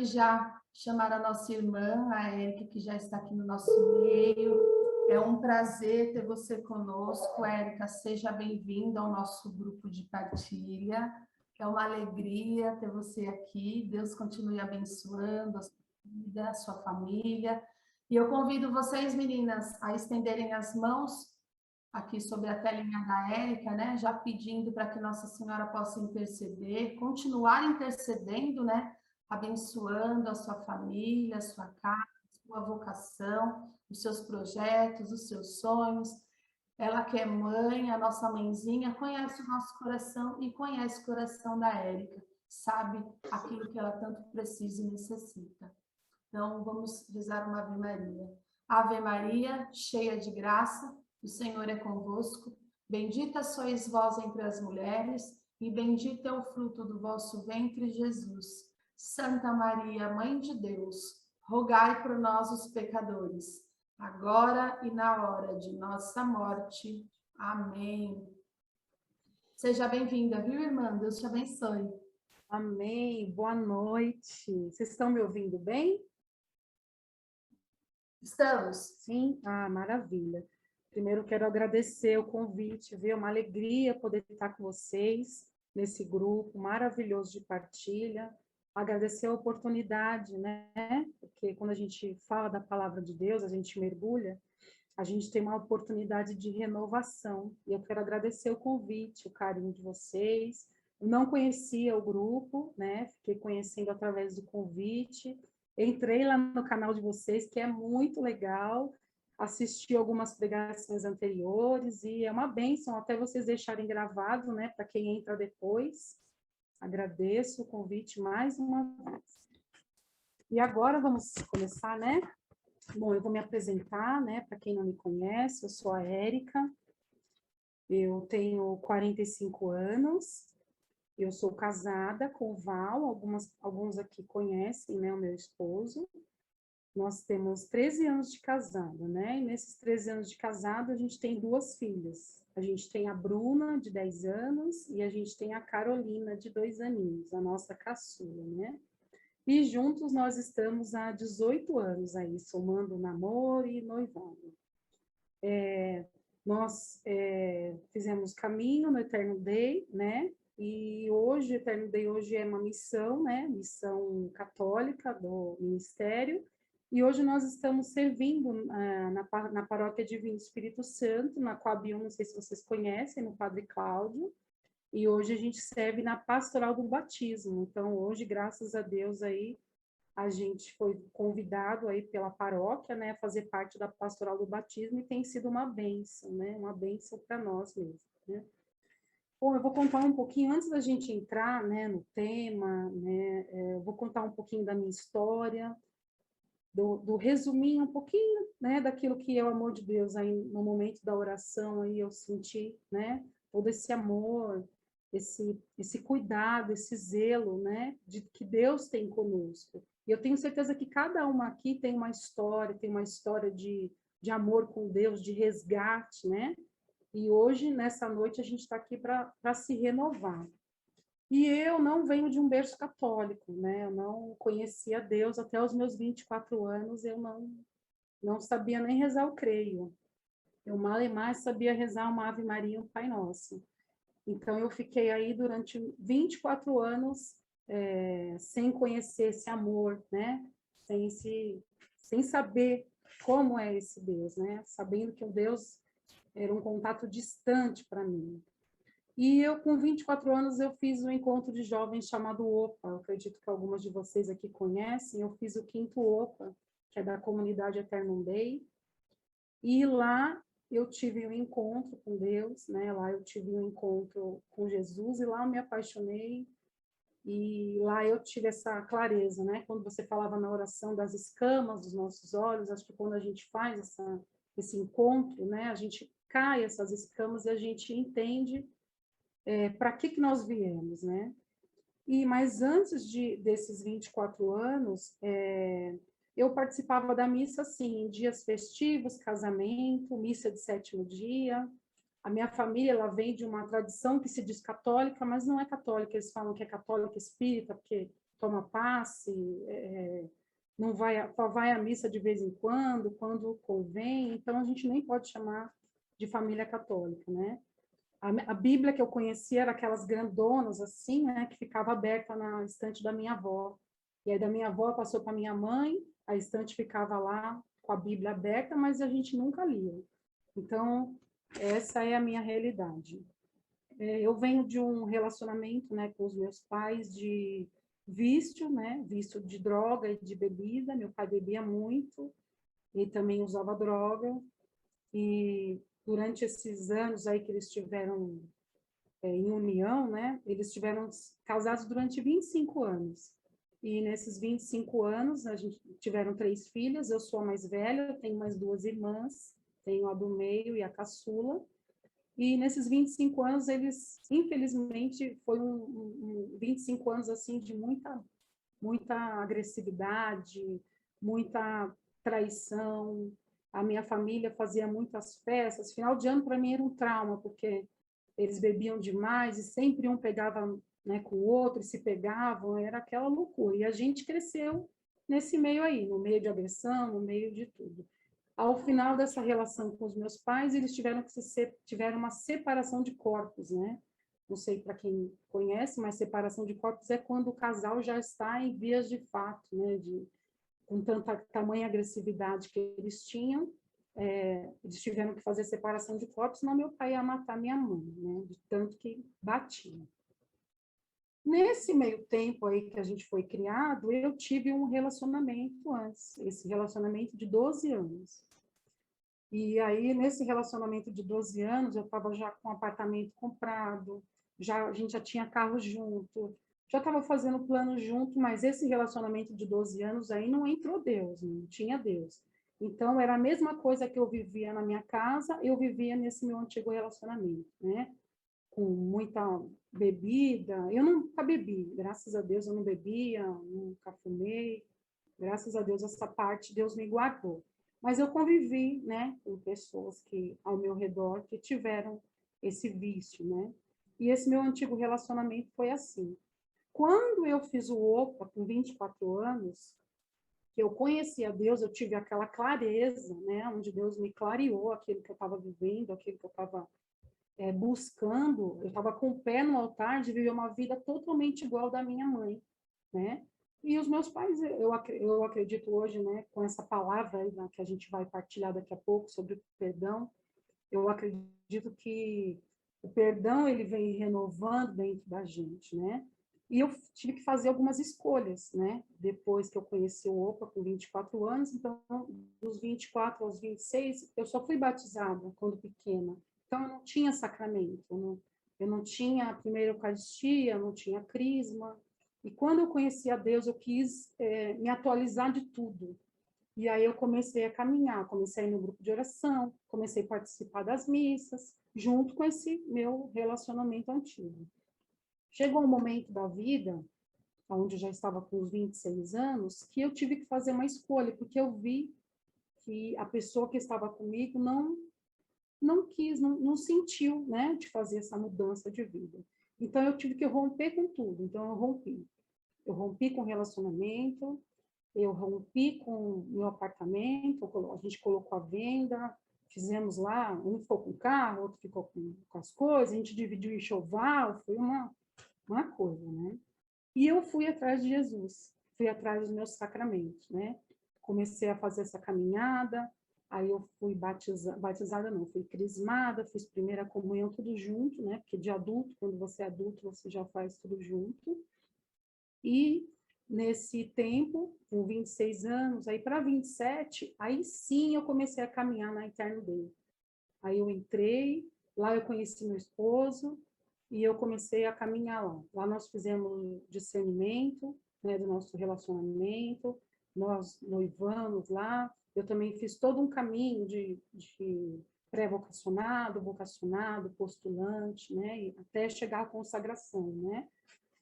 desde já chamar a nossa irmã, a Érica, que já está aqui no nosso meio. É um prazer ter você conosco, Érica. Seja bem-vinda ao nosso grupo de partilha. É uma alegria ter você aqui. Deus continue abençoando a sua vida, a sua família. E eu convido vocês, meninas, a estenderem as mãos aqui sobre a telinha da Érica, né? Já pedindo para que Nossa Senhora possa interceder, continuar intercedendo, né? Abençoando a sua família, a sua casa, a sua vocação, os seus projetos, os seus sonhos. Ela que é mãe, a nossa mãezinha, conhece o nosso coração e conhece o coração da Érica, sabe aquilo que ela tanto precisa e necessita. Então, vamos rezar uma Ave Maria. Ave Maria, cheia de graça, o Senhor é convosco. Bendita sois vós entre as mulheres, e bendito é o fruto do vosso ventre, Jesus. Santa Maria, Mãe de Deus, rogai por nós, os pecadores, agora e na hora de nossa morte. Amém. Seja bem-vinda, viu, irmã? Deus te abençoe. Amém. Boa noite. Vocês estão me ouvindo bem? Estamos. Sim? Ah, maravilha. Primeiro, quero agradecer o convite, viu? Uma alegria poder estar com vocês nesse grupo maravilhoso de partilha. Agradecer a oportunidade, né? Porque quando a gente fala da palavra de Deus, a gente mergulha, a gente tem uma oportunidade de renovação. E eu quero agradecer o convite, o carinho de vocês. Eu não conhecia o grupo, né? Fiquei conhecendo através do convite. Entrei lá no canal de vocês, que é muito legal. Assisti algumas pregações anteriores e é uma bênção até vocês deixarem gravado, né? Para quem entra depois. Agradeço o convite mais uma vez. E agora vamos começar, né? Bom, eu vou me apresentar, né? Para quem não me conhece, eu sou a Érica, eu tenho 45 anos, eu sou casada com o Val, alguns aqui conhecem, né? O meu esposo. Nós temos 13 anos de casada, né? E nesses 13 anos de casada, a gente tem 2 filhas. A gente tem a Bruna, de 10 anos, e a gente tem a Carolina, de 2 aninhos, a nossa caçula, né? E juntos nós estamos há 18 anos aí, somando namoro e noivado. Nós fizemos caminho no Eternal Day, né? E hoje, o Eternal Day hoje é uma missão, né? Missão católica do ministério. E hoje nós estamos servindo na paróquia Divino Espírito Santo, na Coabium, não sei se vocês conhecem, no Padre Cláudio. E hoje a gente serve na Pastoral do Batismo. Então, hoje, graças a Deus, aí, a gente foi convidado aí pela paróquia, né, a fazer parte da Pastoral do Batismo e tem sido uma bênção, né, uma bênção para nós mesmos, né. Bom, eu vou contar um pouquinho, antes da gente entrar, né, no tema, né, eu vou contar um pouquinho da minha história, do resuminho, um pouquinho, né, daquilo que é o amor de Deus aí no momento da oração, aí eu senti, né, todo esse amor, esse cuidado, esse zelo, né, de que Deus tem conosco. E eu tenho certeza que cada uma aqui tem uma história de amor com Deus, de resgate, né? E hoje, nessa noite, a gente está aqui para se renovar. E eu não venho de um berço católico, né? Eu não conhecia Deus até os meus 24 anos, eu não sabia nem rezar o creio. Eu mal e mais sabia rezar uma Ave Maria e um Pai Nosso. Então, eu fiquei aí durante 24 anos sem conhecer esse amor, né? Sem saber como é esse Deus, né? Sabendo que o Deus era um contato distante para mim. E eu, com 24 anos, eu fiz um encontro de jovens chamado OPA. Eu acredito que algumas de vocês aqui conhecem. Eu fiz o 5º OPA, que é da comunidade Eternal Day. E lá eu tive um encontro com Deus, né? Lá eu tive um encontro com Jesus e lá eu me apaixonei. E lá eu tive essa clareza, né? Quando você falava na oração das escamas dos nossos olhos, acho que quando a gente faz esse encontro, né? A gente cai essas escamas e a gente entende para que nós viemos, né? Mas antes desses 24 anos, eu participava da missa, assim, em dias festivos, casamento, missa de 7º dia. A minha família, ela vem de uma tradição que se diz católica, mas não é católica, eles falam que é católica espírita, porque toma passe, não vai, só vai à missa de vez em quando convém, então a gente nem pode chamar de família católica, né? A Bíblia que eu conhecia era aquelas grandonas, assim, né, que ficava aberta na estante da minha avó. E aí da minha avó passou para minha mãe, a estante ficava lá com a Bíblia aberta, mas a gente nunca lia. Então, essa é a minha realidade. Eu venho de um relacionamento, né, com os meus pais de vício, né, vício de droga e de bebida. Meu pai bebia muito e também usava droga. E durante esses anos aí que eles tiveram em união, né, eles tiveram casados durante 25 anos. E nesses 25 anos, a gente tiveram 3 filhas, eu sou a mais velha, tenho mais 2 irmãs, tenho a do meio e a caçula. E nesses 25 anos, eles, infelizmente, foi 25 anos assim de muita agressividade, muita traição. A minha família fazia muitas festas. Final de ano, para mim, era um trauma, porque eles bebiam demais e sempre um pegava, né, com o outro, e se pegavam, era aquela loucura. E a gente cresceu nesse meio aí, no meio de agressão, no meio de tudo. Ao final dessa relação com os meus pais, eles tiveram uma separação de corpos, né? Não sei para quem conhece, mas separação de corpos é quando o casal já está em vias de fato, né? Com tanta tamanha agressividade que eles tinham, eles tiveram que fazer separação de corpos, senão meu pai ia matar minha mãe, né? De tanto que batia. Nesse meio tempo aí que a gente foi criado, eu tive um relacionamento antes, esse relacionamento de 12 anos. E aí, nesse relacionamento de 12 anos, eu estava já com um apartamento comprado, a gente já tinha carro junto, já estava fazendo plano junto, mas esse relacionamento de 12 anos aí não entrou Deus, não tinha Deus. Então, era a mesma coisa que eu vivia na minha casa, eu vivia nesse meu antigo relacionamento, né? Com muita bebida. Eu nunca bebi, graças a Deus eu não bebia, nunca fumei. Graças a Deus essa parte Deus me guardou. Mas eu convivi, né, com pessoas que ao meu redor que tiveram esse vício, né? E esse meu antigo relacionamento foi assim. Quando eu fiz o OPA com 24 anos, que eu conheci a Deus, eu tive aquela clareza, né, onde Deus me clareou aquilo que eu estava vivendo, aquilo que eu estava buscando, eu estava com o pé no altar de viver uma vida totalmente igual da minha mãe, né? E os meus pais, eu acredito hoje, né, com essa palavra aí, né, que a gente vai partilhar daqui a pouco sobre o perdão, eu acredito que o perdão ele vem renovando dentro da gente, né? E eu tive que fazer algumas escolhas, né? Depois que eu conheci o OPA com 24 anos, então dos 24 aos 26, eu só fui batizada quando pequena. Então eu não tinha sacramento, eu não tinha a primeira Eucaristia, eu não tinha crisma. E quando eu conheci a Deus, eu quis me atualizar de tudo. E aí eu comecei a caminhar, comecei a ir no grupo de oração, comecei a participar das missas, junto com esse meu relacionamento antigo. Chegou um momento da vida, onde eu já estava com os 26 anos, que eu tive que fazer uma escolha, porque eu vi que a pessoa que estava comigo não quis, não sentiu, né, de fazer essa mudança de vida. Então eu tive que romper com tudo. Então eu rompi com o relacionamento, eu rompi com o meu apartamento, a gente colocou à venda, fizemos lá, um ficou com o carro, outro ficou com as coisas, a gente dividiu o enxoval, foi uma coisa, né? E eu fui atrás de Jesus, fui atrás dos meus sacramentos, né? Comecei a fazer essa caminhada, aí eu fui batizada não, fui crismada, fiz primeira comunhão tudo junto, né? Porque de adulto, quando você é adulto, você já faz tudo junto. E nesse tempo, com 26 anos, aí para 27, aí sim eu comecei a caminhar na Eterno Day. Aí eu entrei, lá eu conheci meu esposo e eu comecei a caminhar lá. Lá nós fizemos discernimento, né, do nosso relacionamento, nós noivamos lá. Eu também fiz todo um caminho de pré-vocacionado, vocacionado, postulante, né, e até chegar à consagração, né?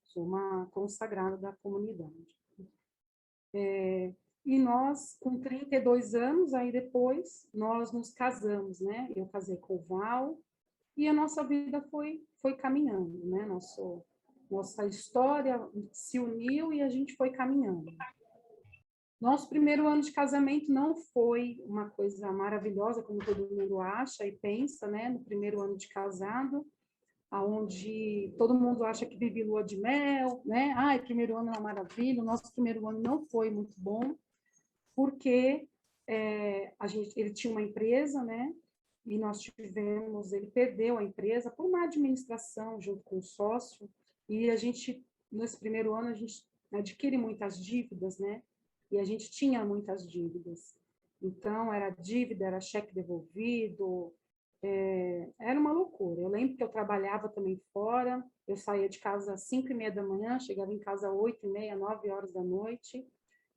Sou uma consagrada da comunidade. E nós, com 32 anos, aí depois, nós nos casamos, né? Eu casei com o Val, e a nossa vida foi caminhando, né? Nossa história se uniu e a gente foi caminhando. Nosso primeiro ano de casamento não foi uma coisa maravilhosa, como todo mundo acha e pensa, né? No primeiro ano de casado, onde todo mundo acha que vive lua de mel, né? Ai, primeiro ano é uma maravilha. O nosso primeiro ano não foi muito bom, porque ele tinha uma empresa, né? E ele perdeu a empresa por má administração junto com o sócio, e nesse primeiro ano, a gente adquire muitas dívidas, né? E a gente tinha muitas dívidas. Então, era dívida, era cheque devolvido, era uma loucura. Eu lembro que eu trabalhava também fora, eu saía de casa às 5h30 da manhã, chegava em casa às 8h30, 9 horas da noite,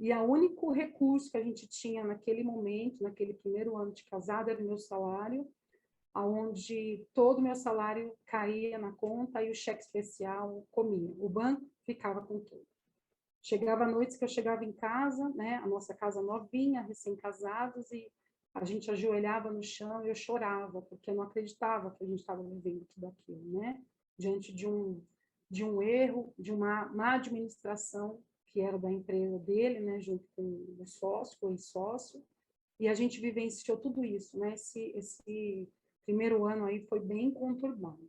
e o único recurso que a gente tinha naquele momento, naquele primeiro ano de casado, era o meu salário, onde todo o meu salário caía na conta e o cheque especial comia. O banco ficava com tudo. Chegava à noite que eu chegava em casa, né, a nossa casa novinha, recém-casados, e a gente ajoelhava no chão e eu chorava, porque eu não acreditava que a gente estava vivendo tudo aquilo, né? Diante de um erro, de uma má administração que era da empresa dele, né, junto com o sócio, com o ex-sócio, e a gente vivenciou tudo isso, né? Esse primeiro ano aí foi bem conturbado.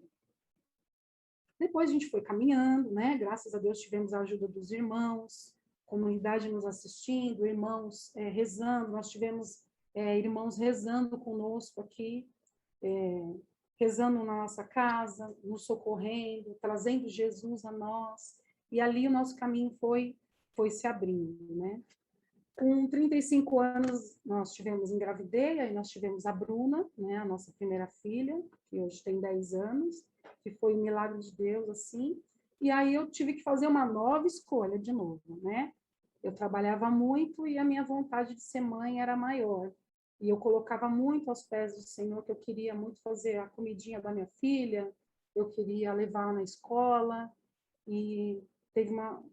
Depois a gente foi caminhando, né? Graças a Deus tivemos a ajuda dos irmãos, comunidade nos assistindo, irmãos rezando, nós tivemos irmãos rezando conosco aqui, rezando na nossa casa, nos socorrendo, trazendo Jesus a nós, e ali o nosso caminho foi se abrindo, né? Com 35 anos, nós engravidei, aí nós tivemos a Bruna, né, a nossa primeira filha, que hoje tem 10 anos, que foi um milagre de Deus, assim, e aí eu tive que fazer uma nova escolha de novo, né? Eu trabalhava muito e a minha vontade de ser mãe era maior, e eu colocava muito aos pés do Senhor, que eu queria muito fazer a comidinha da minha filha, eu queria levá-la na escola, e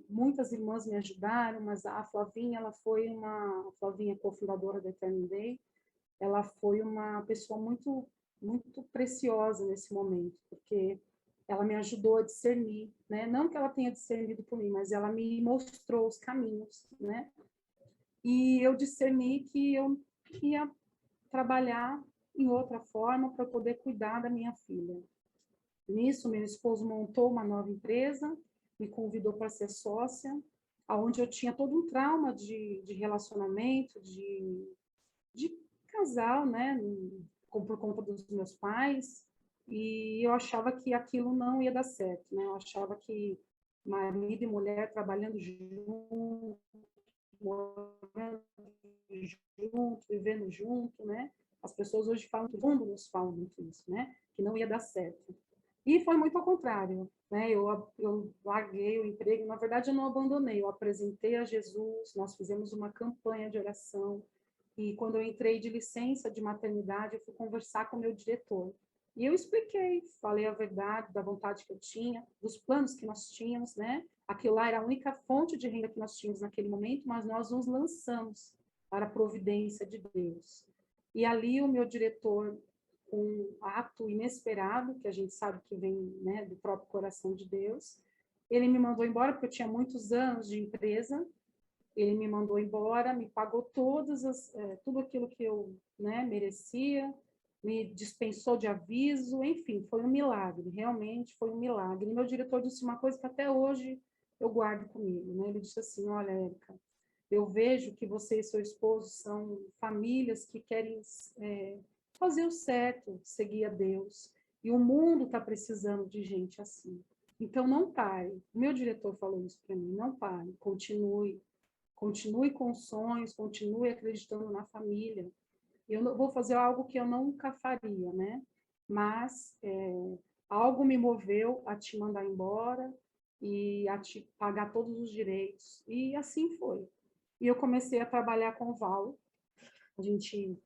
muitas irmãs me ajudaram, mas a Flavinha, a Flavinha, cofundadora da Eternal Day, ela foi uma pessoa muito, muito preciosa nesse momento, porque ela me ajudou a discernir, né? Não que ela tenha discernido por mim, mas ela me mostrou os caminhos, né? E eu discerni que eu ia trabalhar em outra forma para poder cuidar da minha filha. Nisso, meu esposo montou uma nova empresa, me convidou para ser sócia, onde eu tinha todo um trauma de relacionamento, de casal, né, por conta dos meus pais, e eu achava que aquilo não ia dar certo, né, eu achava que marido e mulher trabalhando junto, morando junto, vivendo junto, né, as pessoas hoje falam, todo mundo nos fala muito isso, né, que não ia dar certo. E foi muito ao contrário, né? Eu larguei o emprego, na verdade eu não abandonei, eu apresentei a Jesus, nós fizemos uma campanha de oração, e quando eu entrei de licença de maternidade, eu fui conversar com o meu diretor. E eu expliquei, falei a verdade da vontade que eu tinha, dos planos que nós tínhamos, né? Aquilo lá era a única fonte de renda que nós tínhamos naquele momento, mas nós nos lançamos para a providência de Deus. E ali o meu diretor, um ato inesperado, que a gente sabe que vem, né, do próprio coração de Deus, ele me mandou embora, porque eu tinha muitos anos de empresa, ele me mandou embora, me pagou tudo aquilo que eu, né, merecia, me dispensou de aviso, enfim, foi um milagre, realmente foi um milagre. E meu diretor disse uma coisa que até hoje eu guardo comigo, né? Ele disse assim: olha, Érica, eu vejo que você e seu esposo são famílias que querem fazer o certo, seguir a Deus. E o mundo está precisando de gente assim. Então, não pare. O meu diretor falou isso para mim: não pare, continue. Continue com sonhos, continue acreditando na família. Eu não vou fazer algo que eu nunca faria, né? Mas algo me moveu a te mandar embora e a te pagar todos os direitos. E assim foi. E eu comecei a trabalhar com o Val. A gente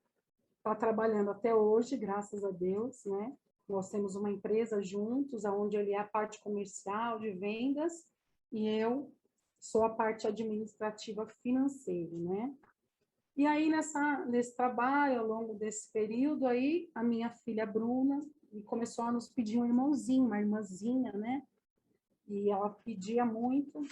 está trabalhando até hoje, graças a Deus, né? Nós temos uma empresa juntos, onde ele é a parte comercial de vendas e eu sou a parte administrativa financeira, né? E aí, nesse trabalho, ao longo desse período aí, a minha filha Bruna começou a nos pedir um irmãozinho, uma irmãzinha, né? E ela pedia muito,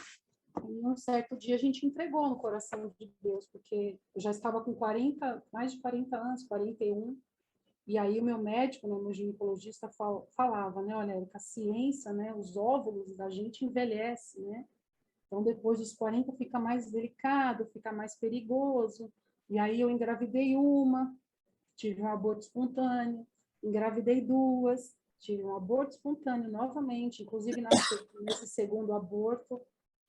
e um certo dia a gente entregou no coração de Deus, porque eu já estava com 40, mais de 40 anos, 41, e aí o meu médico, né, meu ginecologista falava, né, olha, Érica, a ciência, né, os óvulos da gente envelhece, né? Então, depois dos 40 fica mais delicado, fica mais perigoso. E aí eu engravidei uma, tive um aborto espontâneo, engravidei duas, tive um aborto espontâneo novamente, inclusive nesse segundo aborto,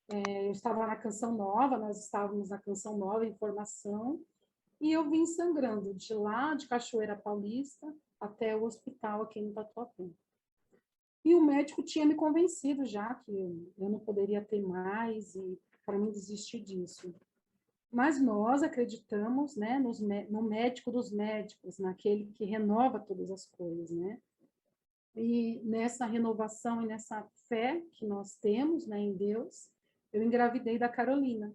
eu estava na Canção Nova, nós estávamos na Canção Nova em formação, e eu vim sangrando de lá, de Cachoeira Paulista, até o hospital aqui no Tatuapé. E o médico tinha me convencido já que eu não poderia ter mais e para mim desistir disso. Mas nós acreditamos, né, no médico dos médicos, naquele que renova todas as coisas, né? E nessa renovação e nessa fé que nós temos, né, em Deus, eu engravidei da Carolina,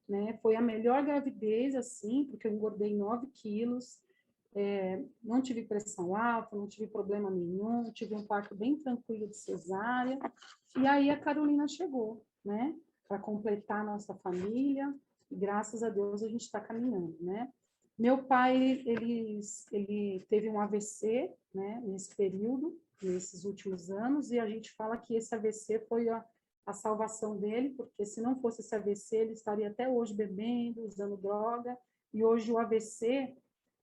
né? Foi a melhor gravidez, assim, porque eu engordei 9 quilos, não tive pressão alta, não tive problema nenhum, tive um parto bem tranquilo de cesárea. E aí a Carolina chegou, né? Para completar a nossa família. E graças a Deus a gente está caminhando, né? Meu pai, ele teve um AVC, né? Nesse período, nesses últimos anos, e a gente fala que esse AVC foi a salvação dele, porque se não fosse esse AVC, ele estaria até hoje bebendo, usando droga, e hoje o AVC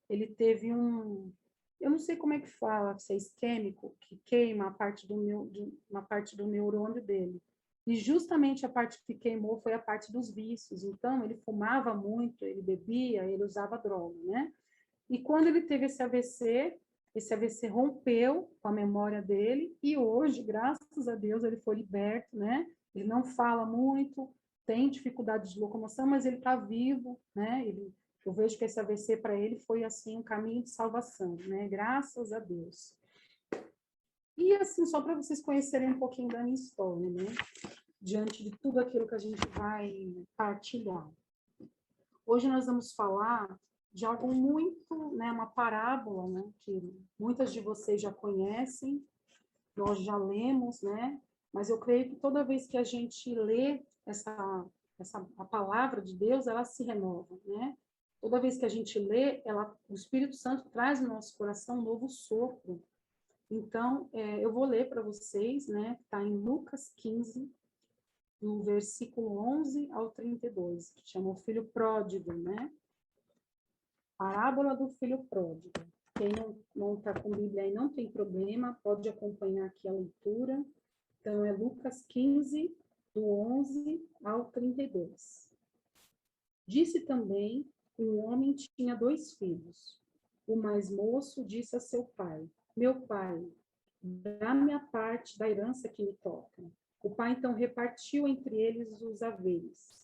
ele teve eu não sei como é que fala, se é isquêmico, que queima uma parte do neurônio dele. E justamente a parte que queimou foi a parte dos vícios. Então, ele fumava muito, ele bebia, ele usava droga, né? E quando ele teve esse AVC rompeu com a memória dele, e hoje, graças a Deus, ele foi liberto, né? Ele não fala muito, tem dificuldade de locomoção, mas ele está vivo, né? Eu vejo que esse AVC para ele foi assim um caminho de salvação, né? Graças a Deus. E assim, só para vocês conhecerem um pouquinho da minha história, né? Diante de tudo aquilo que a gente vai partilhar. Hoje nós vamos falar de algo muito, né, uma parábola, né, que muitas de vocês já conhecem, nós já lemos, né? Mas eu creio que toda vez que a gente lê a palavra de Deus, ela se renova, né? Toda vez que a gente lê, o Espírito Santo traz no nosso coração um novo sopro. Então, eu vou ler para vocês, né? Está em Lucas 15, no versículo 11 ao 32, que chama o filho pródigo, né? Parábola do filho pródigo. Quem não está com Bíblia aí não tem problema, pode acompanhar aqui a leitura. Então, é Lucas 15, do 11 ao 32. Disse também um homem tinha 2 filhos. O mais moço disse a seu pai: meu pai, dá-me a parte da herança que me toca. O pai então repartiu entre eles os haveres.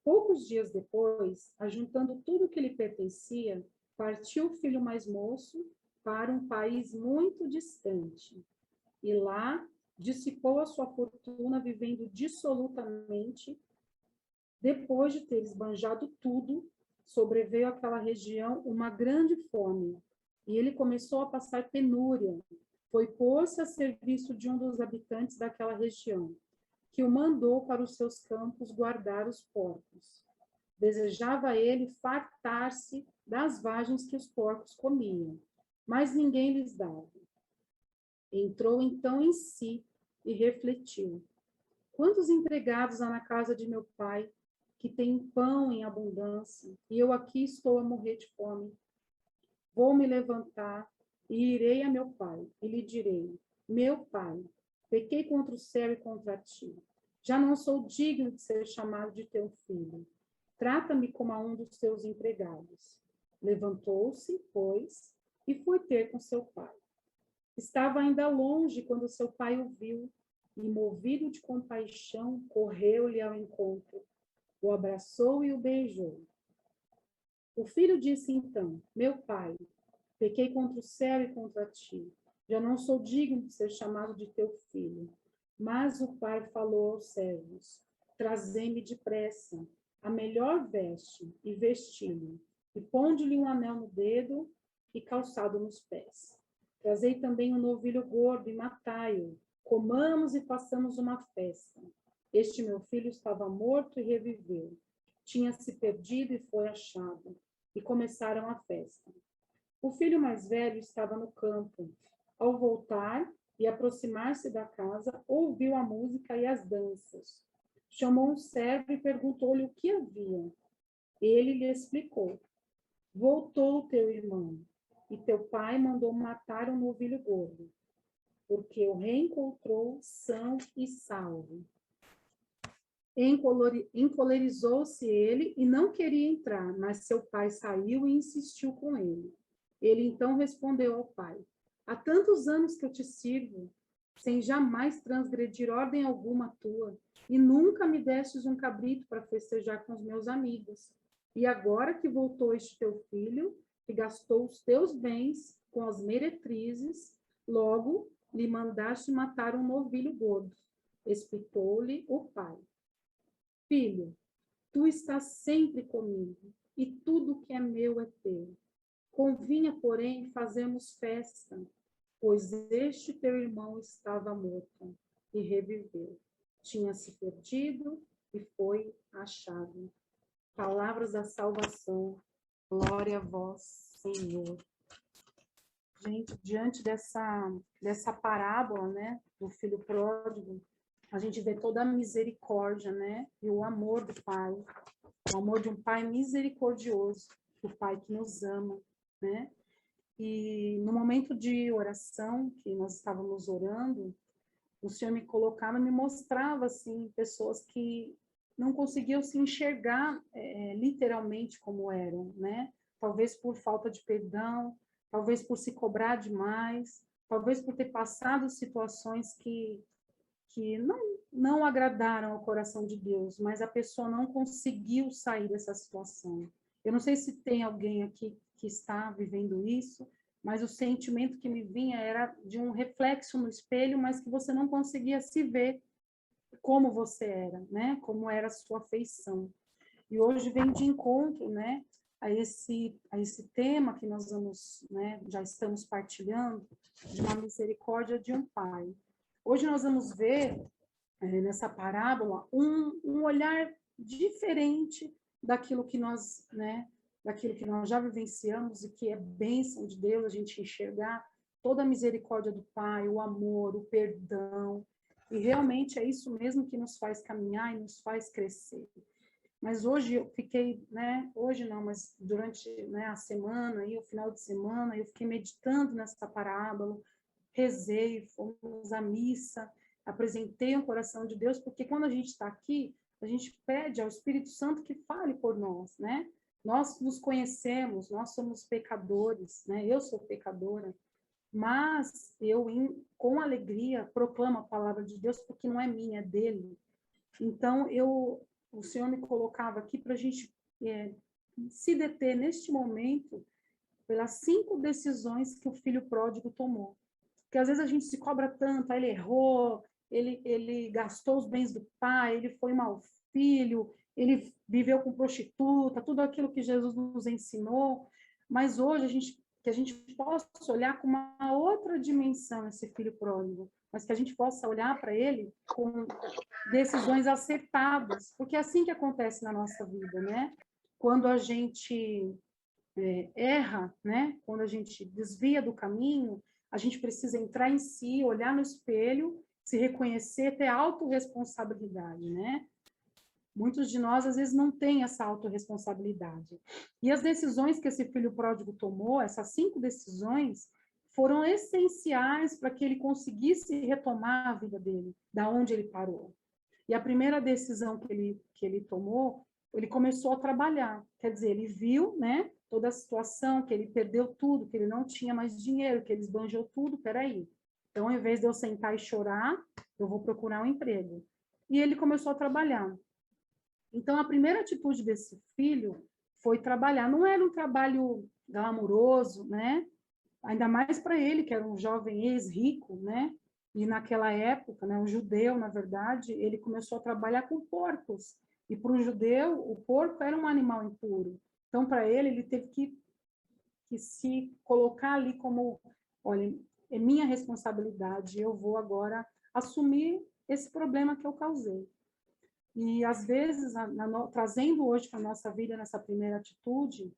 Poucos dias depois, ajuntando tudo que lhe pertencia, partiu o filho mais moço para um país muito distante. E lá dissipou a sua fortuna vivendo dissolutamente. Depois de ter esbanjado tudo, sobreveio àquela região uma grande fome, e ele começou a passar penúria. Foi pôr-se a serviço de um dos habitantes daquela região, que o mandou para os seus campos guardar os porcos. Desejava ele fartar-se das vagens que os porcos comiam, mas ninguém lhes dava. Entrou então em si e refletiu: quantos empregados há na casa de meu pai, que tem pão em abundância, e eu aqui estou a morrer de fome? Vou me levantar e irei a meu pai, e lhe direi: meu pai, pequei contra o céu e contra ti. Já não sou digno de ser chamado de teu filho. Trata-me como a um dos teus empregados. Levantou-se, pois, e foi ter com seu pai. Estava ainda longe quando seu pai o viu, e, movido de compaixão, correu-lhe ao encontro, o abraçou e o beijou. O filho disse então: meu pai, pequei contra o céu e contra ti. Já não sou digno de ser chamado de teu filho. Mas o pai falou aos servos: trazei-me depressa a melhor veste e vesti-lo, e ponde-lhe um anel no dedo e calçado nos pés. Trazei também um novilho gordo e matai-o. Comamos e façamos uma festa. Este meu filho estava morto e reviveu. Tinha se perdido e foi achado. E começaram a festa. O filho mais velho estava no campo. Ao voltar e aproximar-se da casa, ouviu a música e as danças. Chamou um servo e perguntou-lhe o que havia. Ele lhe explicou. Voltou teu irmão, e teu pai mandou matar um novilho gordo, porque o reencontrou são e salvo. Encolerizou-se ele e não queria entrar, mas seu pai saiu e insistiu com ele. Ele então respondeu ao pai: há tantos anos que eu te sirvo, sem jamais transgredir ordem alguma tua, e nunca me destes um cabrito para festejar com os meus amigos. E agora que voltou este teu filho, que gastou os teus bens com as meretrizes, logo lhe mandaste matar um novilho gordo. Explicou-lhe o pai. Filho, tu estás sempre comigo, e tudo que é meu é teu. Convinha, porém, fazermos festa, pois este teu irmão estava morto e reviveu. Tinha se perdido e foi achado. Palavras da salvação. Glória a vós, Senhor. Gente, diante dessa parábola, né, do filho pródigo, a gente vê toda a misericórdia, né, e o amor do pai. O amor de um pai misericordioso, o pai que nos ama, né? E no momento de oração, que nós estávamos orando, o Senhor me colocava, me mostrava, assim, pessoas que não conseguiam se enxergar literalmente como eram, né? Talvez por falta de perdão, talvez por se cobrar demais, talvez por ter passado situações que não agradaram ao coração de Deus, mas a pessoa não conseguiu sair dessa situação. Eu não sei se tem alguém aqui que está vivendo isso, mas o sentimento que me vinha era de um reflexo no espelho, mas que você não conseguia se ver como você era, né? Como era a sua feição. E hoje vem de encontro, né, a esse tema que nós vamos, né, já estamos partilhando, de uma misericórdia de um pai. Hoje nós vamos ver, nessa parábola, um olhar diferente daquilo que nós, né, daquilo que nós já vivenciamos e que é bênção de Deus a gente enxergar toda a misericórdia do Pai, o amor, o perdão, e realmente é isso mesmo que nos faz caminhar e nos faz crescer. Mas hoje eu fiquei, né, hoje não, mas durante, né, a semana, e o final de semana, eu fiquei meditando nessa parábola, rezei, fomos à missa, apresentei o coração de Deus, porque quando a gente está aqui, a gente pede ao Espírito Santo que fale por nós, né? Nós nos conhecemos, nós somos pecadores, né? Eu sou pecadora, mas eu, com alegria, proclamo a palavra de Deus, porque não é minha, é dele. Então, o Senhor me colocava aqui para a gente se deter neste momento pelas 5 decisões que o filho pródigo tomou. Porque às vezes a gente se cobra tanto, ele errou, ele gastou os bens do pai, ele foi mau filho, ele viveu com prostituta, tudo aquilo que Jesus nos ensinou, mas hoje que a gente possa olhar com uma outra dimensão esse filho pródigo, mas que a gente possa olhar para ele com decisões acertadas, porque é assim que acontece na nossa vida, né? Quando a gente erra, né? Quando a gente desvia do caminho, a gente precisa entrar em si, olhar no espelho, se reconhecer, ter autorresponsabilidade, né? Muitos de nós, às vezes, não têm essa autorresponsabilidade. E as decisões que esse filho pródigo tomou, essas 5 decisões, foram essenciais para que ele conseguisse retomar a vida dele, da onde ele parou. E a primeira decisão que ele tomou, ele começou a trabalhar. Quer dizer, ele viu, né, toda a situação, que ele perdeu tudo, que ele não tinha mais dinheiro, que ele esbanjou tudo, peraí. Então, ao invés de eu sentar e chorar, eu vou procurar um emprego. E ele começou a trabalhar. Então, a primeira atitude desse filho foi trabalhar. Não era um trabalho glamouroso, né? Ainda mais para ele, que era um jovem ex-rico, né? E naquela época, né, um judeu, na verdade, ele começou a trabalhar com porcos. E para o judeu, o porco era um animal impuro. Então, para ele teve que se colocar ali como, olha, é minha responsabilidade, eu vou agora assumir esse problema que eu causei. E, às vezes, trazendo hoje para a nossa vida, nessa primeira atitude,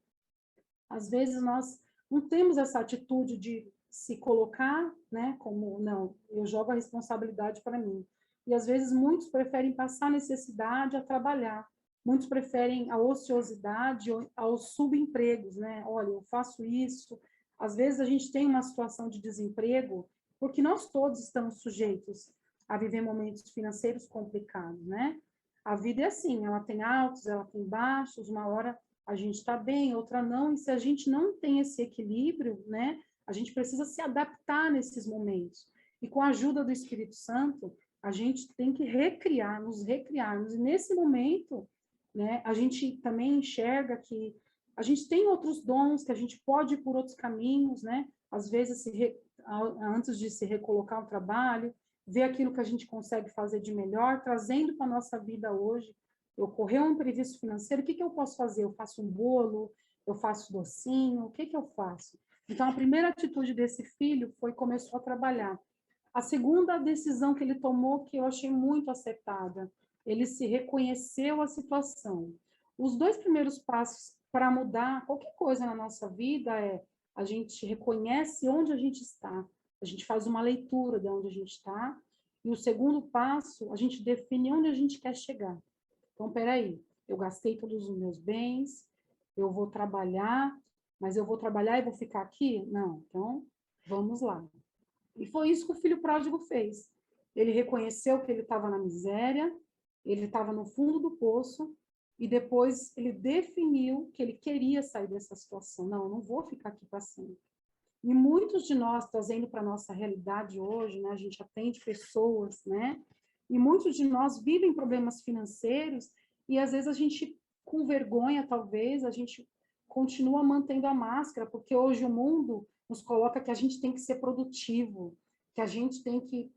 às vezes nós não temos essa atitude de se colocar, né, como, não, eu jogo a responsabilidade para mim. E, às vezes, muitos preferem passar necessidade a trabalhar. Muitos preferem a ociosidade aos subempregos, né? Olha, eu faço isso. Às vezes, a gente tem uma situação de desemprego, porque nós todos estamos sujeitos a viver momentos financeiros complicados, né? A vida é assim, ela tem altos, ela tem baixos, uma hora a gente está bem, outra não, e se a gente não tem esse equilíbrio, né, a gente precisa se adaptar nesses momentos. E com a ajuda do Espírito Santo, a gente tem que nos recriarmos, e nesse momento, né, a gente também enxerga que a gente tem outros dons, que a gente pode ir por outros caminhos, né, às vezes antes de se recolocar no trabalho, ver aquilo que a gente consegue fazer de melhor, trazendo para a nossa vida hoje. Ocorreu um imprevisto financeiro, o que eu posso fazer? Eu faço um bolo, eu faço docinho, o que eu faço? Então, a primeira atitude desse filho começou a trabalhar. A segunda decisão que ele tomou, que eu achei muito acertada, ele se reconheceu a situação. Os dois primeiros passos para mudar qualquer coisa na nossa vida é a gente reconhece onde a gente está, a gente faz uma leitura de onde a gente está, e o segundo passo, a gente define onde a gente quer chegar. Então, peraí, eu gastei todos os meus bens, eu vou trabalhar, mas eu vou trabalhar e vou ficar aqui? Não, então vamos lá. E foi isso que o filho pródigo fez. Ele reconheceu que ele estava na miséria, ele estava no fundo do poço, e depois ele definiu que ele queria sair dessa situação. Não, eu não vou ficar aqui para sempre. E muitos de nós, trazendo para a nossa realidade hoje, né, a gente atende pessoas, né, e muitos de nós vivem problemas financeiros e às vezes a gente, com vergonha talvez, a gente continua mantendo a máscara, porque hoje o mundo nos coloca que a gente tem que ser produtivo, que a gente tem que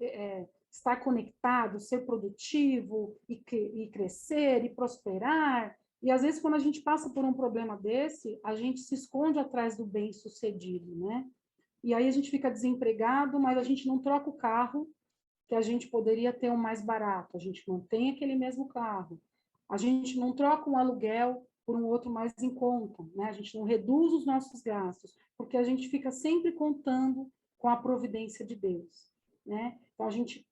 estar conectado, ser produtivo e crescer e prosperar. E às vezes, quando a gente passa por um problema desse, a gente se esconde atrás do bem-sucedido, né? E aí a gente fica desempregado, mas a gente não troca o carro, que a gente poderia ter um mais barato, a gente não tem aquele mesmo carro. A gente não troca um aluguel por um outro mais em conta, né? A gente não reduz os nossos gastos, porque a gente fica sempre contando com a providência de Deus, né? Então, a gente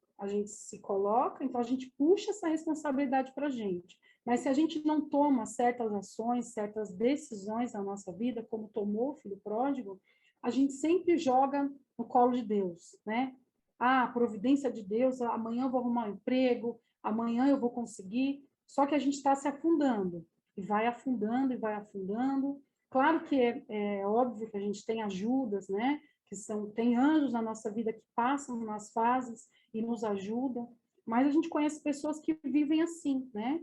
se coloca, então a gente puxa essa responsabilidade para a gente. Mas se a gente não toma certas ações, certas decisões na nossa vida, como tomou o filho pródigo, a gente sempre joga no colo de Deus, né? Ah, a providência de Deus, amanhã eu vou arrumar um emprego, amanhã eu vou conseguir. Só que a gente está se afundando, e vai afundando, e vai afundando. Claro que é óbvio que a gente tem ajudas, né? Tem anjos na nossa vida que passam nas fases e nos ajudam, mas a gente conhece pessoas que vivem assim, né?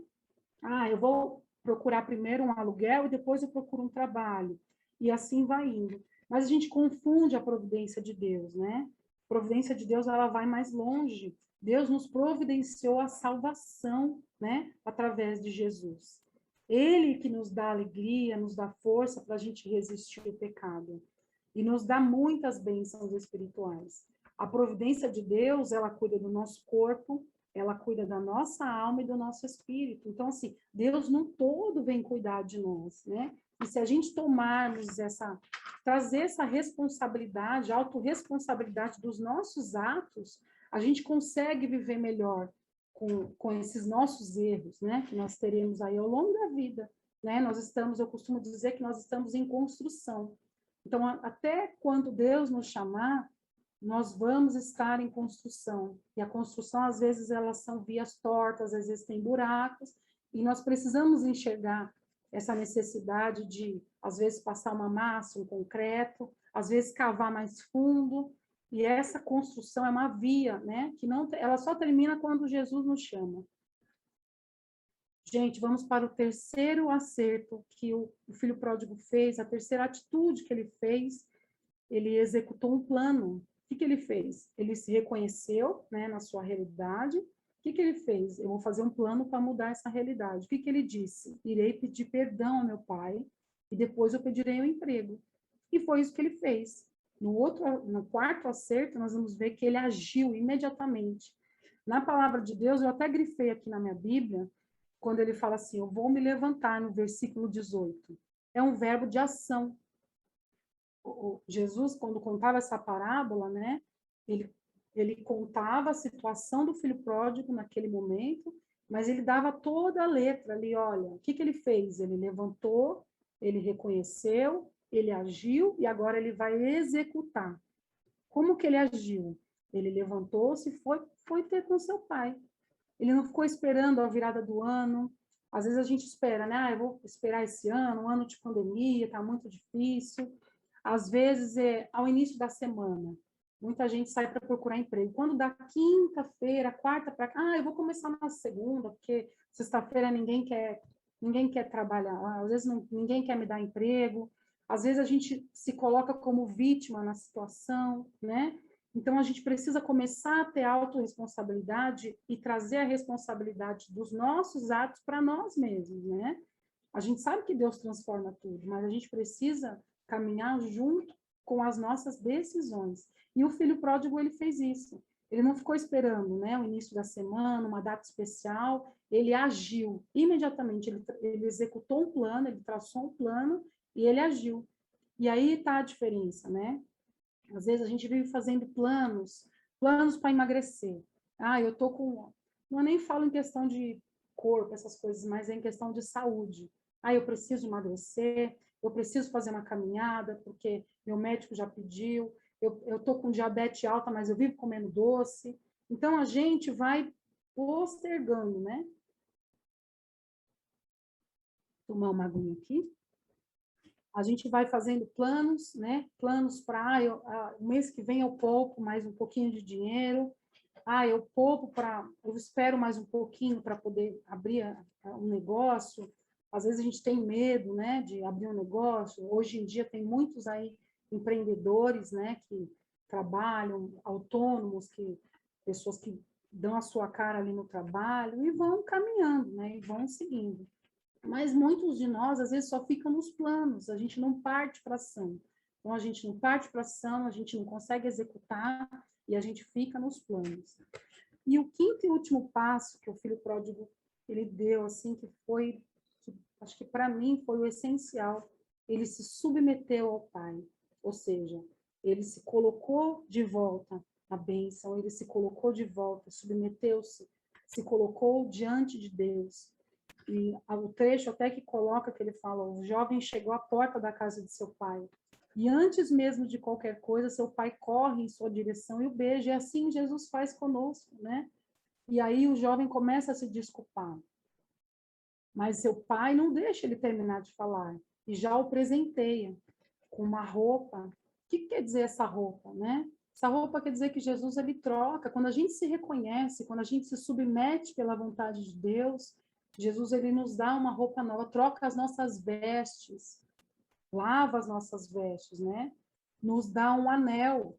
Ah, eu vou procurar primeiro um aluguel e depois eu procuro um trabalho. E assim vai indo. Mas a gente confunde a providência de Deus, né? A providência de Deus, ela vai mais longe. Deus nos providenciou a salvação, né? Através de Jesus. Ele que nos dá alegria, nos dá força para a gente resistir ao pecado. E nos dá muitas bênçãos espirituais. A providência de Deus, ela cuida do nosso corpo, ela cuida da nossa alma e do nosso espírito. Então, assim, Deus no todo vem cuidar de nós, né? E se a gente trazer essa responsabilidade, autorresponsabilidade dos nossos atos, a gente consegue viver melhor com esses nossos erros, né? Que nós teremos aí ao longo da vida, né? Eu costumo dizer que nós estamos em construção. Então, até quando Deus nos chamar, nós vamos estar em construção. E a construção, às vezes, elas são vias tortas, às vezes tem buracos, e nós precisamos enxergar essa necessidade de, às vezes, passar uma massa, um concreto, às vezes cavar mais fundo, e essa construção é uma via, né? Que não, ela só termina quando Jesus nos chama. Gente, vamos para o terceiro acerto que o filho pródigo fez, a terceira atitude que ele fez, ele executou um plano. O que ele fez? Ele se reconheceu, né, na sua realidade. O que ele fez? Eu vou fazer um plano para mudar essa realidade. O que ele disse? Irei pedir perdão ao meu pai e depois eu pedirei um emprego. E foi isso que ele fez. No quarto acerto, nós vamos ver que ele agiu imediatamente. Na palavra de Deus, eu até grifei aqui na minha Bíblia, quando ele fala assim, eu vou me levantar, no versículo 18. É um verbo de ação. Jesus, quando contava essa parábola, né, ele contava a situação do filho pródigo naquele momento, mas ele dava toda a letra ali, olha, o que ele fez? Ele levantou, ele reconheceu, ele agiu e agora ele vai executar. Como que ele agiu? Ele levantou-se e foi ter com seu pai. Ele não ficou esperando a virada do ano. Às vezes a gente espera, né? Eu vou esperar esse ano, um ano de pandemia, tá muito difícil. Às vezes é ao início da semana. Muita gente sai para procurar emprego. Quando dá quinta-feira, quarta para cá, eu vou começar na segunda, porque sexta-feira ninguém quer trabalhar. Às vezes ninguém quer me dar emprego. Às vezes a gente se coloca como vítima na situação, né? Então, a gente precisa começar a ter autorresponsabilidade e trazer a responsabilidade dos nossos atos para nós mesmos, né? A gente sabe que Deus transforma tudo, mas a gente precisa caminhar junto com as nossas decisões. E o filho pródigo, ele fez isso. Ele não ficou esperando, né, o início da semana, uma data especial, ele agiu imediatamente, ele executou um plano, ele traçou um plano e ele agiu. E aí está a diferença, né? Às vezes a gente vive fazendo planos para emagrecer. Ah, eu tô com... Não nem falo em questão de corpo, essas coisas, mas é em questão de saúde. Ah, eu preciso emagrecer, eu preciso fazer uma caminhada, porque meu médico já pediu, eu tô com diabetes alta, mas eu vivo comendo doce. Então, a gente vai postergando, né? Tomar uma aguinha aqui. A gente vai fazendo planos, né? Planos para, o mês que vem eu poupo mais um pouquinho de dinheiro. Eu poupo para, eu espero mais um pouquinho para poder abrir um negócio. Às vezes a gente tem medo, né, de abrir um negócio. Hoje em dia tem muitos aí empreendedores, né, que trabalham, autônomos, pessoas que dão a sua cara ali no trabalho e vão caminhando, né, e vão seguindo. Mas muitos de nós, às vezes, só ficam nos planos, a gente não parte para ação. Então, a gente não parte para ação, a gente não consegue executar e a gente fica nos planos. E o quinto e último passo que o filho pródigo ele deu, assim, acho que para mim foi o essencial, ele se submeteu ao pai, ou seja, ele se colocou de volta à bênção, ele se colocou de volta, submeteu-se, se colocou diante de Deus. E o trecho até que coloca que ele fala, o jovem chegou à porta da casa de seu pai. E antes mesmo de qualquer coisa, seu pai corre em sua direção e o beija. E assim Jesus faz conosco, né? E aí o jovem começa a se desculpar. Mas seu pai não deixa ele terminar de falar. E já o presenteia com uma roupa. O que quer dizer essa roupa, né? Essa roupa quer dizer que Jesus, ele troca. Quando a gente se reconhece, quando a gente se submete pela vontade de Deus, Jesus, ele nos dá uma roupa nova, troca as nossas vestes, lava as nossas vestes, né? Nos dá um anel,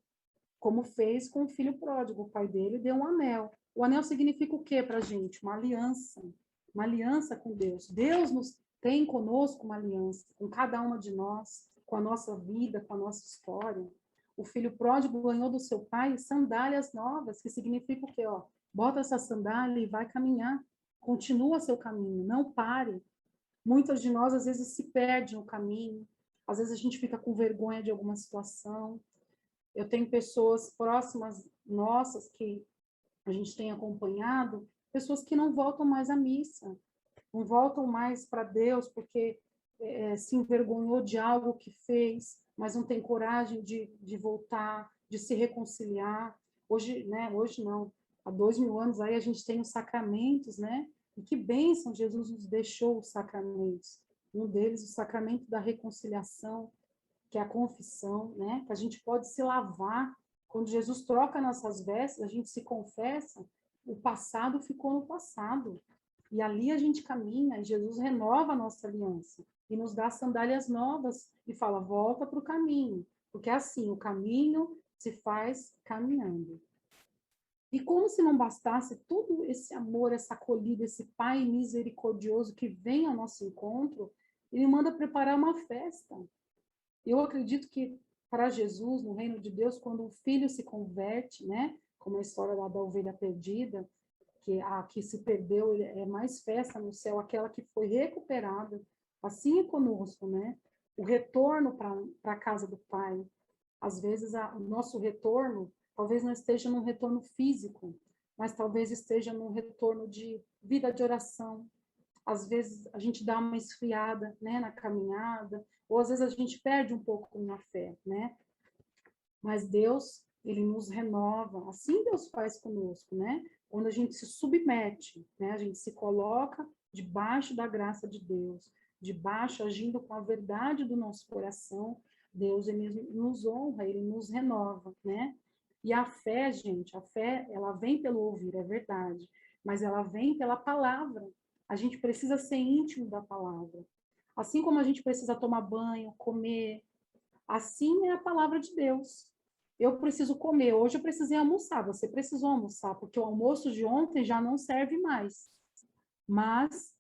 como fez com o filho pródigo. O pai dele deu um anel. O anel significa o quê para a gente? Uma aliança com Deus. Deus nos tem conosco uma aliança, com cada uma de nós, com a nossa vida, com a nossa história. O filho pródigo ganhou do seu pai sandálias novas, que significa o quê? Ó, bota essa sandália e vai caminhar. Continua seu caminho, não pare. Muitas de nós, às vezes, se perdem no caminho. Às vezes, a gente fica com vergonha de alguma situação. Eu tenho pessoas próximas nossas que a gente tem acompanhado, pessoas que não voltam mais à missa, não voltam mais para Deus porque se envergonhou de algo que fez, mas não tem coragem de voltar, de se reconciliar. Hoje, né? Hoje não. Há 2000 anos aí a gente tem os sacramentos, né? E que bênção Jesus nos deixou os sacramentos. Um deles, o sacramento da reconciliação, que é a confissão, né? Que a gente pode se lavar. Quando Jesus troca nossas vestes, a gente se confessa, o passado ficou no passado. E ali a gente caminha, e Jesus renova a nossa aliança e nos dá sandálias novas e fala, volta para o caminho. Porque assim, o caminho se faz caminhando. E como se não bastasse todo esse amor, essa acolhida, esse Pai misericordioso que vem ao nosso encontro, ele manda preparar uma festa. Eu acredito que para Jesus, no reino de Deus, quando o filho se converte, né? como a história lá da ovelha perdida, que a que se perdeu é mais festa no céu, aquela que foi recuperada. Assim é conosco, né? O retorno para a casa do Pai. Às vezes, o nosso retorno, talvez não esteja num retorno físico, mas talvez esteja num retorno de vida de oração. Às vezes, a gente dá uma esfriada, né, na caminhada, ou às vezes a gente perde um pouco na fé, né? Mas Deus, ele nos renova. Assim Deus faz conosco, né? Quando a gente se submete, né? A gente se coloca debaixo da graça de Deus, debaixo, agindo com a verdade do nosso coração, Deus, ele nos honra, ele nos renova, né? E a fé, gente, a fé, ela vem pelo ouvir, é verdade, mas ela vem pela palavra. A gente precisa ser íntimo da palavra. Assim como a gente precisa tomar banho, comer, assim é a palavra de Deus. Eu preciso comer, hoje eu precisei almoçar, você precisou almoçar, porque o almoço de ontem já não serve mais. Mas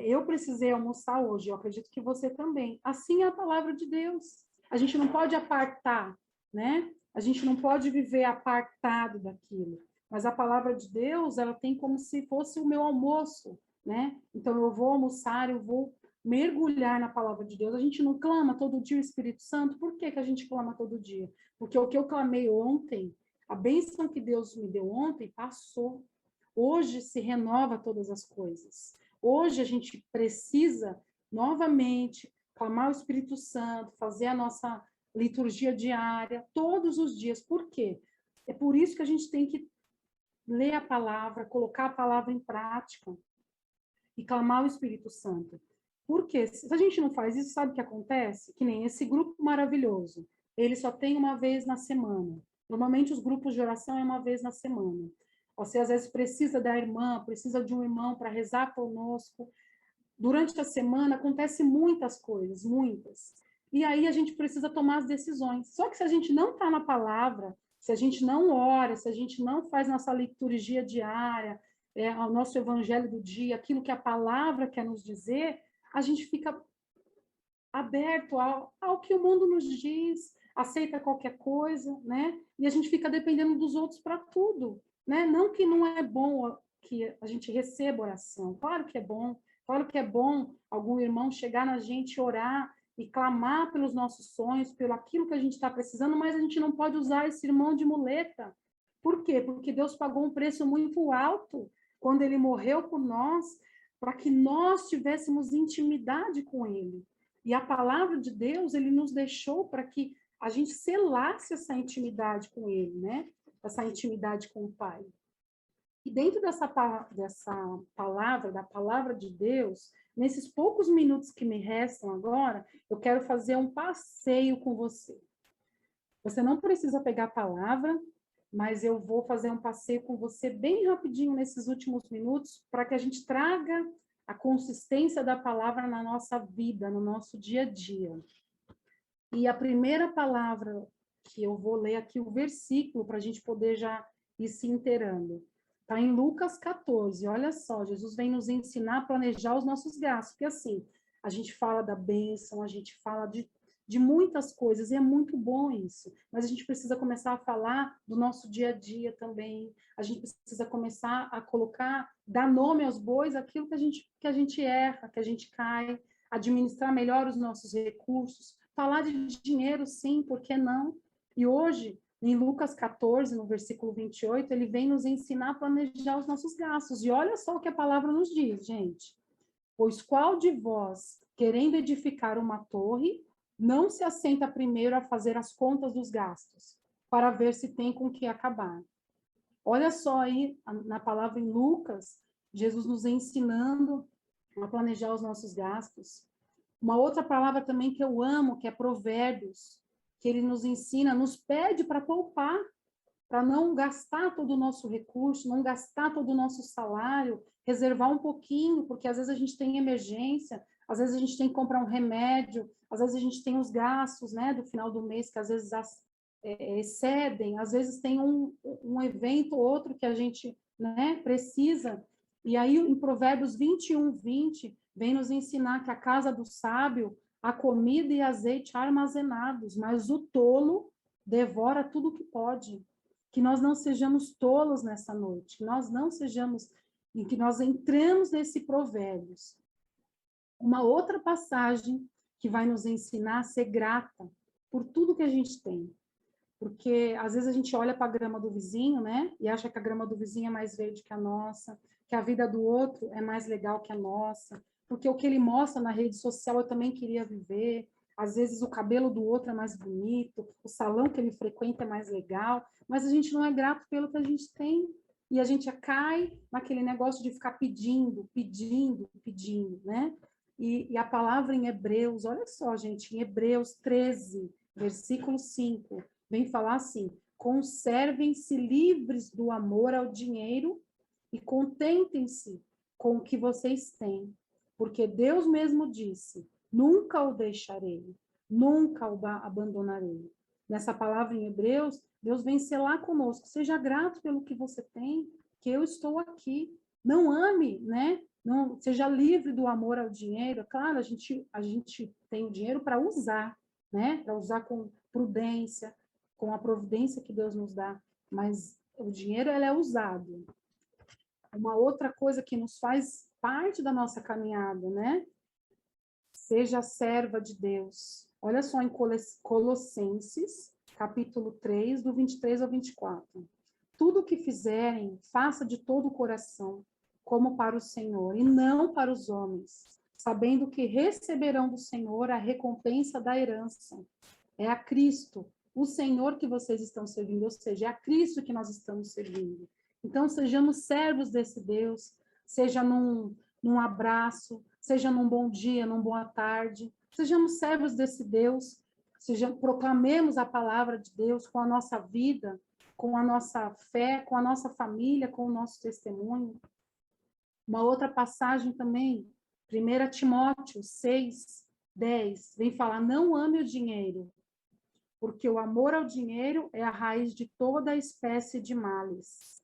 eu precisei almoçar hoje, eu acredito que você também. Assim é a palavra de Deus. A gente não pode apartar, né? A gente não pode viver apartado daquilo. Mas a palavra de Deus, ela tem como se fosse o meu almoço, né? Então eu vou almoçar, eu vou mergulhar na palavra de Deus. A gente não clama todo dia o Espírito Santo. Por que que a gente clama todo dia? Porque o que eu clamei ontem, a bênção que Deus me deu ontem, passou. Hoje se renova todas as coisas. Hoje a gente precisa novamente clamar o Espírito Santo, fazer a nossa liturgia diária todos os dias. Por quê? É por isso que a gente tem que ler a palavra, colocar a palavra em prática e clamar o Espírito Santo. Por quê? Se a gente não faz isso, sabe o que acontece? Que nem esse grupo maravilhoso. Ele só tem uma vez na semana. Normalmente os grupos de oração é uma vez na semana. Você às vezes precisa da irmã, precisa de um irmão para rezar conosco. Durante a semana acontece muitas coisas, muitas. E aí a gente precisa tomar as decisões. Só que se a gente não está na palavra, se a gente não ora, se a gente não faz nossa liturgia diária, o nosso evangelho do dia, aquilo que a palavra quer nos dizer, a gente fica aberto ao que o mundo nos diz, aceita qualquer coisa, né? E a gente fica dependendo dos outros para tudo, né? Não que não é bom que a gente receba oração, claro que é bom algum irmão chegar na gente, orar e clamar pelos nossos sonhos, pelo aquilo que a gente está precisando, mas a gente não pode usar esse irmão de muleta. Por quê? Porque Deus pagou um preço muito alto quando ele morreu por nós, para que nós tivéssemos intimidade com ele. E a palavra de Deus, ele nos deixou para que a gente selasse essa intimidade com ele, né? Essa intimidade com o Pai. E dentro dessa palavra, da palavra de Deus, nesses poucos minutos que me restam agora, eu quero fazer um passeio com você. Você não precisa pegar a palavra, mas eu vou fazer um passeio com você bem rapidinho nesses últimos minutos, para que a gente traga a consistência da palavra na nossa vida, no nosso dia a dia. E a primeira palavra que eu vou ler aqui, o versículo, para a gente poder já ir se inteirando. Está em Lucas 14, olha só, Jesus vem nos ensinar a planejar os nossos gastos, porque assim, a gente fala da bênção, a gente fala de muitas coisas, e é muito bom isso, mas a gente precisa começar a falar do nosso dia a dia também, a gente precisa começar a colocar, dar nome aos bois, aquilo que a gente erra, que a gente cai, administrar melhor os nossos recursos, falar de dinheiro, sim, por que não? E hoje, em Lucas 14, no versículo 28, ele vem nos ensinar a planejar os nossos gastos. E olha só o que a palavra nos diz, gente. Pois qual de vós, querendo edificar uma torre, não se assenta primeiro a fazer as contas dos gastos, para ver se tem com que acabar? Olha só aí, na palavra em Lucas, Jesus nos ensinando a planejar os nossos gastos. Uma outra palavra também que eu amo, que é Provérbios, que ele nos ensina, nos pede para poupar, para não gastar todo o nosso recurso, não gastar todo o nosso salário, reservar um pouquinho, porque às vezes a gente tem emergência, às vezes a gente tem que comprar um remédio, às vezes a gente tem os gastos, né, do final do mês, que às vezes excedem, às vezes tem um evento ou outro que a gente, né, precisa. E aí, em Provérbios 21, 20, vem nos ensinar que a casa do sábio há comida e azeite armazenados, mas o tolo devora tudo que pode. que nós não sejamos tolos nessa noite, que nós não sejamos, e que nós entremos nesse Provérbios. Uma outra passagem que vai nos ensinar a ser grata por tudo que a gente tem. Porque às vezes a gente olha para a grama do vizinho, né? E acha que a grama do vizinho é mais verde que a nossa, que a vida do outro é mais legal que a nossa, porque o que ele mostra na rede social eu também queria viver. Às vezes o cabelo do outro é mais bonito, o salão que ele frequenta é mais legal, mas a gente não é grato pelo que a gente tem. E a gente cai naquele negócio de ficar pedindo, pedindo, pedindo, né? E a palavra em Hebreus, olha só, gente, em Hebreus 13, versículo 5, vem falar assim: conservem-se livres do amor ao dinheiro e contentem-se com o que vocês têm, porque Deus mesmo disse: nunca o deixarei, nunca o abandonarei. Nessa palavra em Hebreus, Deus vem selar conosco: seja grato pelo que você tem, que eu estou aqui. Não ame, né? Não, seja livre do amor ao dinheiro. Claro, a gente tem o dinheiro para usar, né? Para usar com prudência, com a providência que Deus nos dá, mas o dinheiro ele é usado. Uma outra coisa que nos faz parte da nossa caminhada, né? Seja serva de Deus. Olha só em Colossenses, capítulo 3, do 23 ao 24. Tudo o que fizerem, faça de todo o coração, como para o Senhor, e não para os homens, sabendo que receberão do Senhor a recompensa da herança. É a Cristo, o Senhor que vocês estão servindo, ou seja, é a Cristo que nós estamos servindo. Então, sejamos servos desse Deus, seja num abraço, seja num bom dia, num boa tarde, sejamos servos desse Deus, proclamemos a palavra de Deus com a nossa vida, com a nossa fé, com a nossa família, com o nosso testemunho. Uma outra passagem também, 1 Timóteo 6, 10, vem falar: não ame o dinheiro, porque o amor ao dinheiro é a raiz de toda a espécie de males.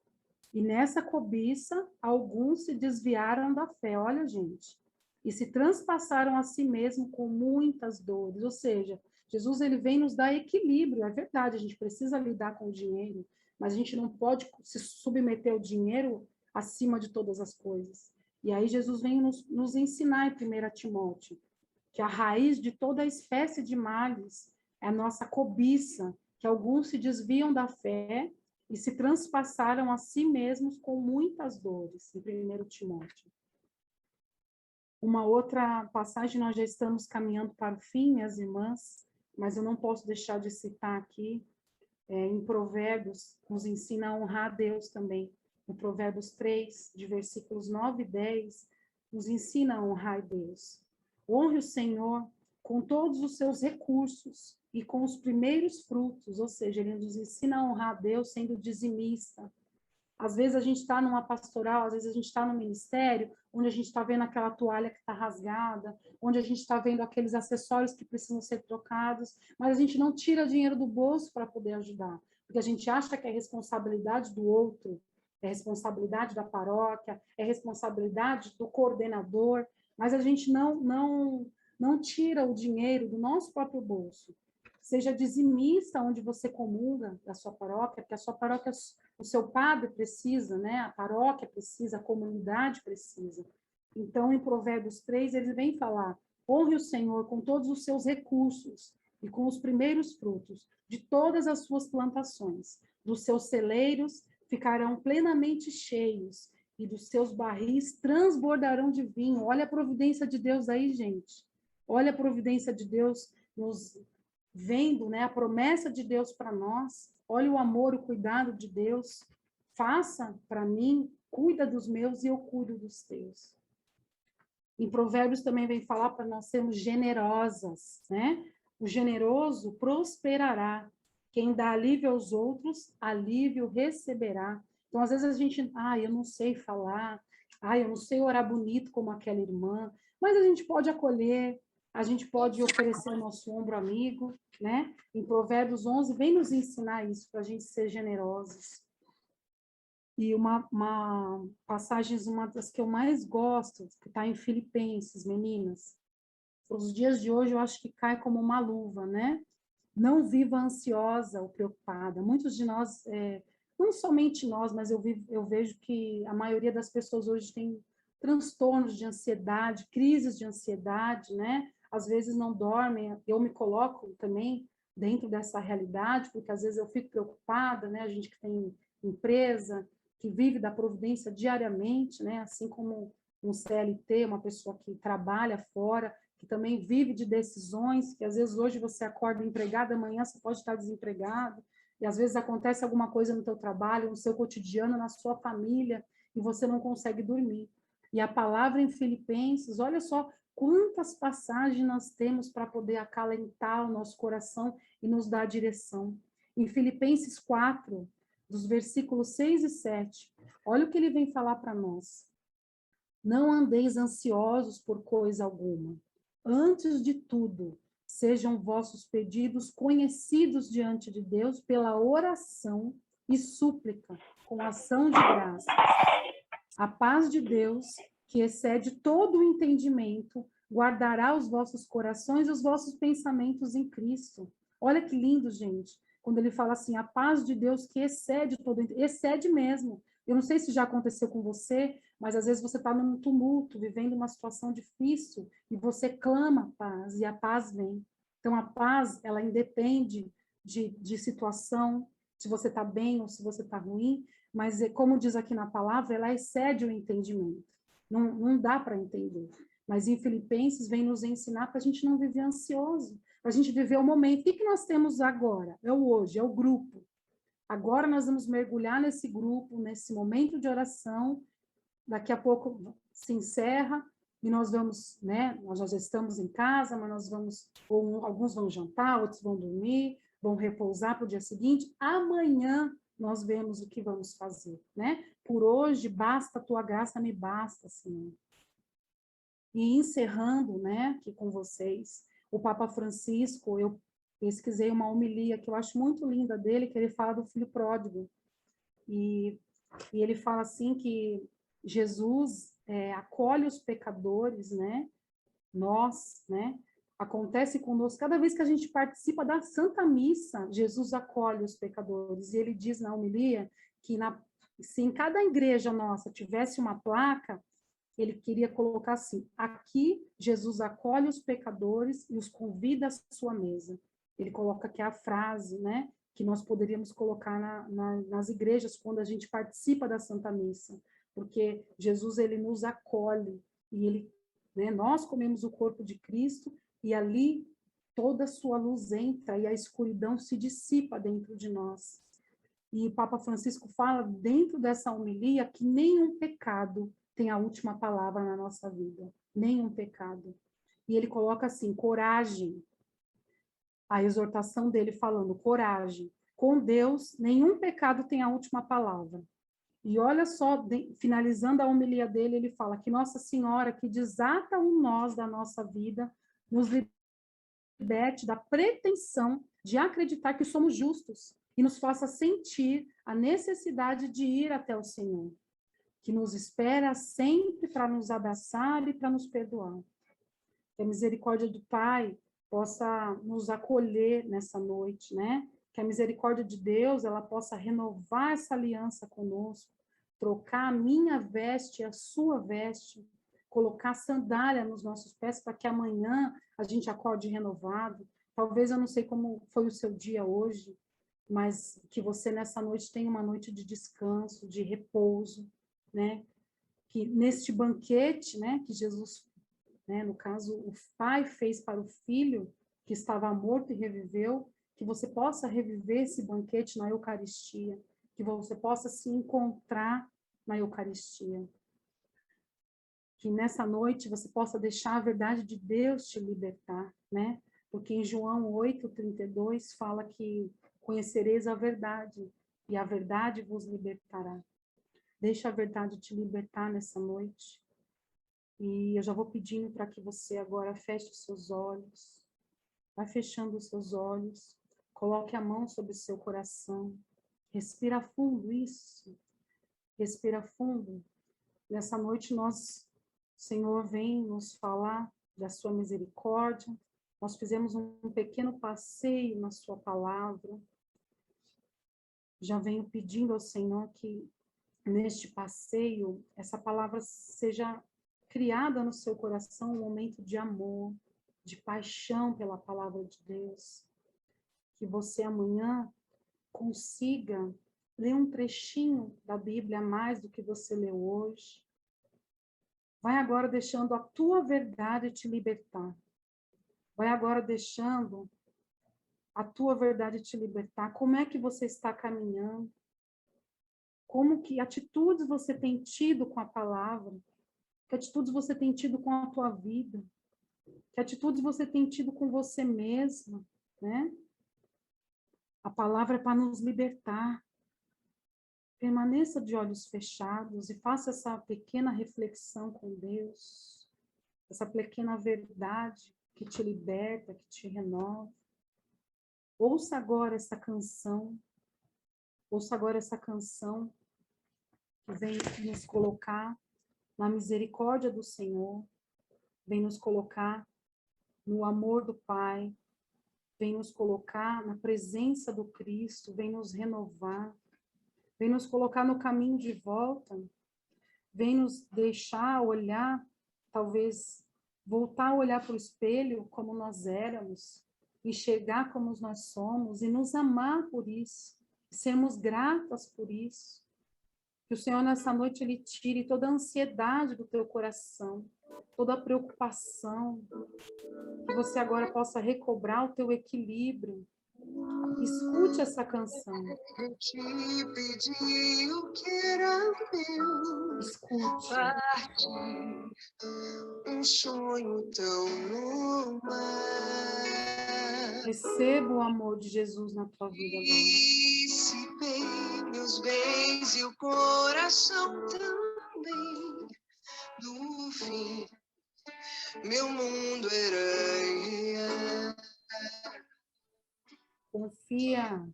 E nessa cobiça, alguns se desviaram da fé, olha, gente, e se transpassaram a si mesmo com muitas dores. Ou seja, Jesus ele vem nos dar equilíbrio, é verdade, a gente precisa lidar com o dinheiro, mas a gente não pode se submeter ao dinheiro acima de todas as coisas. E aí Jesus vem nos ensinar em 1 Timóteo, que a raiz de toda a espécie de males é a nossa cobiça, que alguns se desviam da fé e se transpassaram a si mesmos com muitas dores, em 1 Timóteo. Uma outra passagem, nós já estamos caminhando para o fim, minhas irmãs, mas eu não posso deixar de citar aqui, em Provérbios, nos ensina a honrar a Deus também. No Provérbios 3, de versículos 9 e 10, nos ensina a honrar a Deus. Honre o Senhor com todos os seus recursos e com os primeiros frutos, ou seja, ele nos ensina a honrar a Deus sendo dizimista. Às vezes a gente está numa pastoral, às vezes a gente está no ministério, onde a gente está vendo aquela toalha que está rasgada, onde a gente está vendo aqueles acessórios que precisam ser trocados, mas a gente não tira dinheiro do bolso para poder ajudar, porque a gente acha que é responsabilidade do outro, é responsabilidade da paróquia, é responsabilidade do coordenador, mas a gente não tira o dinheiro do nosso próprio bolso. Seja dizimista onde você comunga da sua paróquia, porque a sua paróquia, o seu padre precisa, né? A paróquia precisa, a comunidade precisa. Então, em Provérbios 3, ele vem falar: honre o Senhor com todos os seus recursos e com os primeiros frutos de todas as suas plantações. Dos seus celeiros ficarão plenamente cheios e dos seus barris transbordarão de vinho. Olha a providência de Deus aí, gente. Olha a providência de Deus nos vendo, né, a promessa de Deus para nós. Olha o amor, o cuidado de Deus. Faça para mim, cuida dos meus e eu cuido dos teus. Em Provérbios também vem falar para nós sermos generosas, né? O generoso prosperará. Quem dá alívio aos outros, alívio receberá. Então, às vezes a gente, eu não sei falar, eu não sei orar bonito como aquela irmã, mas a gente pode acolher, a gente pode oferecer o nosso ombro amigo, né? Em Provérbios 11, vem nos ensinar isso, para a gente ser generosos. E uma passagem, uma das que eu mais gosto, que está em Filipenses, meninas. Os dias de hoje eu acho que cai como uma luva, né? Não viva ansiosa ou preocupada. Muitos de nós não somente nós, mas eu vejo que a maioria das pessoas hoje tem transtornos de ansiedade, crises de ansiedade, né? Às vezes não dormem, eu me coloco também dentro dessa realidade, porque às vezes eu fico preocupada, né? A gente que tem empresa, que vive da providência diariamente, né? Assim como um CLT, uma pessoa que trabalha fora, que também vive de decisões, que às vezes hoje você acorda empregado, amanhã você pode estar desempregado, e às vezes acontece alguma coisa no teu trabalho, no seu cotidiano, na sua família, e você não consegue dormir. E a palavra em Filipenses, olha só quantas passagens nós temos para poder acalentar o nosso coração e nos dar direção. Em Filipenses 4, dos versículos 6 e 7, olha o que ele vem falar para nós. Não andeis ansiosos por coisa alguma. Antes de tudo, sejam vossos pedidos conhecidos diante de Deus pela oração e súplica, com ação de graça. A paz de Deus, que excede todo o entendimento, guardará os vossos corações e os vossos pensamentos em Cristo. Olha que lindo, gente, quando ele fala assim, a paz de Deus que excede todo, excede mesmo. Eu não sei se já aconteceu com você, mas às vezes você está num tumulto, vivendo uma situação difícil, e você clama paz, e a paz vem. Então, a paz, ela independe de situação, se você está bem ou se você está ruim, mas, como diz aqui na palavra, ela excede o entendimento. Não dá para entender. Mas em Filipenses vem nos ensinar para a gente não viver ansioso, para a gente viver o momento. O que nós temos agora? É o hoje, é o grupo. Agora nós vamos mergulhar nesse grupo, nesse momento de oração. Daqui a pouco se encerra e nós vamos, né? Nós já estamos em casa, mas nós vamos, alguns vão jantar, outros vão dormir, vão repousar para o dia seguinte. Amanhã nós vemos o que vamos fazer, né? Por hoje, basta a tua graça, me basta, Senhor. E encerrando, né, aqui com vocês, o Papa Francisco, eu pesquisei uma homilia que eu acho muito linda dele, que ele fala do filho pródigo. E ele fala assim que Jesus acolhe os pecadores, né? Nós, né? Acontece conosco, cada vez que a gente participa da Santa Missa, Jesus acolhe os pecadores. E ele diz na homilia que se em cada igreja nossa tivesse uma placa, ele queria colocar assim, aqui Jesus acolhe os pecadores e os convida à sua mesa. Ele coloca aqui a frase, né, que nós poderíamos colocar nas igrejas quando a gente participa da Santa Missa, porque Jesus, ele nos acolhe, e ele, né, nós comemos o corpo de Cristo, e ali toda a sua luz entra, e a escuridão se dissipa dentro de nós. E o Papa Francisco fala, dentro dessa homilia, que nenhum pecado tem a última palavra na nossa vida, nenhum pecado. E ele coloca assim, coragem, a exortação dele falando, coragem, com Deus, nenhum pecado tem a última palavra. E olha só, finalizando a homilia dele, ele fala que Nossa Senhora, que desata um nós da nossa vida, nos liberte da pretensão de acreditar que somos justos e nos faça sentir a necessidade de ir até o Senhor, que nos espera sempre para nos abraçar e para nos perdoar. Que a misericórdia do Pai possa nos acolher nessa noite, né? Que a misericórdia de Deus, ela possa renovar essa aliança conosco, trocar a minha veste e a sua veste, colocar sandália nos nossos pés para que amanhã a gente acorde renovado. Talvez eu não sei como foi o seu dia hoje, mas que você nessa noite tenha uma noite de descanso, de repouso, né? Que neste banquete, né, que Jesus, né, no caso, o Pai fez para o Filho, que estava morto e reviveu, que você possa reviver esse banquete na Eucaristia, que você possa se encontrar na Eucaristia. Que nessa noite você possa deixar a verdade de Deus te libertar, né? Porque em João 8:32 fala que conhecereis a verdade, e a verdade vos libertará. Deixa a verdade te libertar nessa noite. E eu já vou pedindo para que você agora feche os seus olhos. Vai fechando os seus olhos. Coloque a mão sobre o seu coração. Respira fundo, isso. Respira fundo. Nessa noite nós, Senhor, vem nos falar da sua misericórdia. Nós fizemos um pequeno passeio na sua palavra. Já venho pedindo ao Senhor que neste passeio, essa palavra seja criada no seu coração um momento de amor, de paixão pela palavra de Deus. Que você amanhã consiga ler um trechinho da Bíblia a mais do que você leu hoje. Vai agora deixando a tua verdade te libertar. Vai agora deixando a tua verdade te libertar. Como é que você está caminhando? Como que atitudes você tem tido com a palavra? Que atitudes você tem tido com a tua vida? Que atitudes você tem tido com você mesma, né? A palavra é para nos libertar. Permaneça de olhos fechados e faça essa pequena reflexão com Deus, essa pequena verdade que te liberta, que te renova. Ouça agora essa canção, que vem nos colocar na misericórdia do Senhor, vem nos colocar no amor do Pai, vem nos colocar na presença do Cristo, vem nos renovar, vem nos colocar no caminho de volta, vem nos deixar olhar, talvez voltar a olhar para o espelho como nós éramos, enxergar como nós somos e nos amar por isso, sermos gratas por isso. Que o Senhor nessa noite Ele tire toda a ansiedade do teu coração, toda a preocupação, que você agora possa recobrar o teu equilíbrio. Escute essa canção. Eu te pedi o que era meu. Escute. Partir, um sonho tão no mar. Receba o amor de Jesus na tua vida agora. Dissipei meus bens e o coração também. No fim, meu mundo era real. Confia.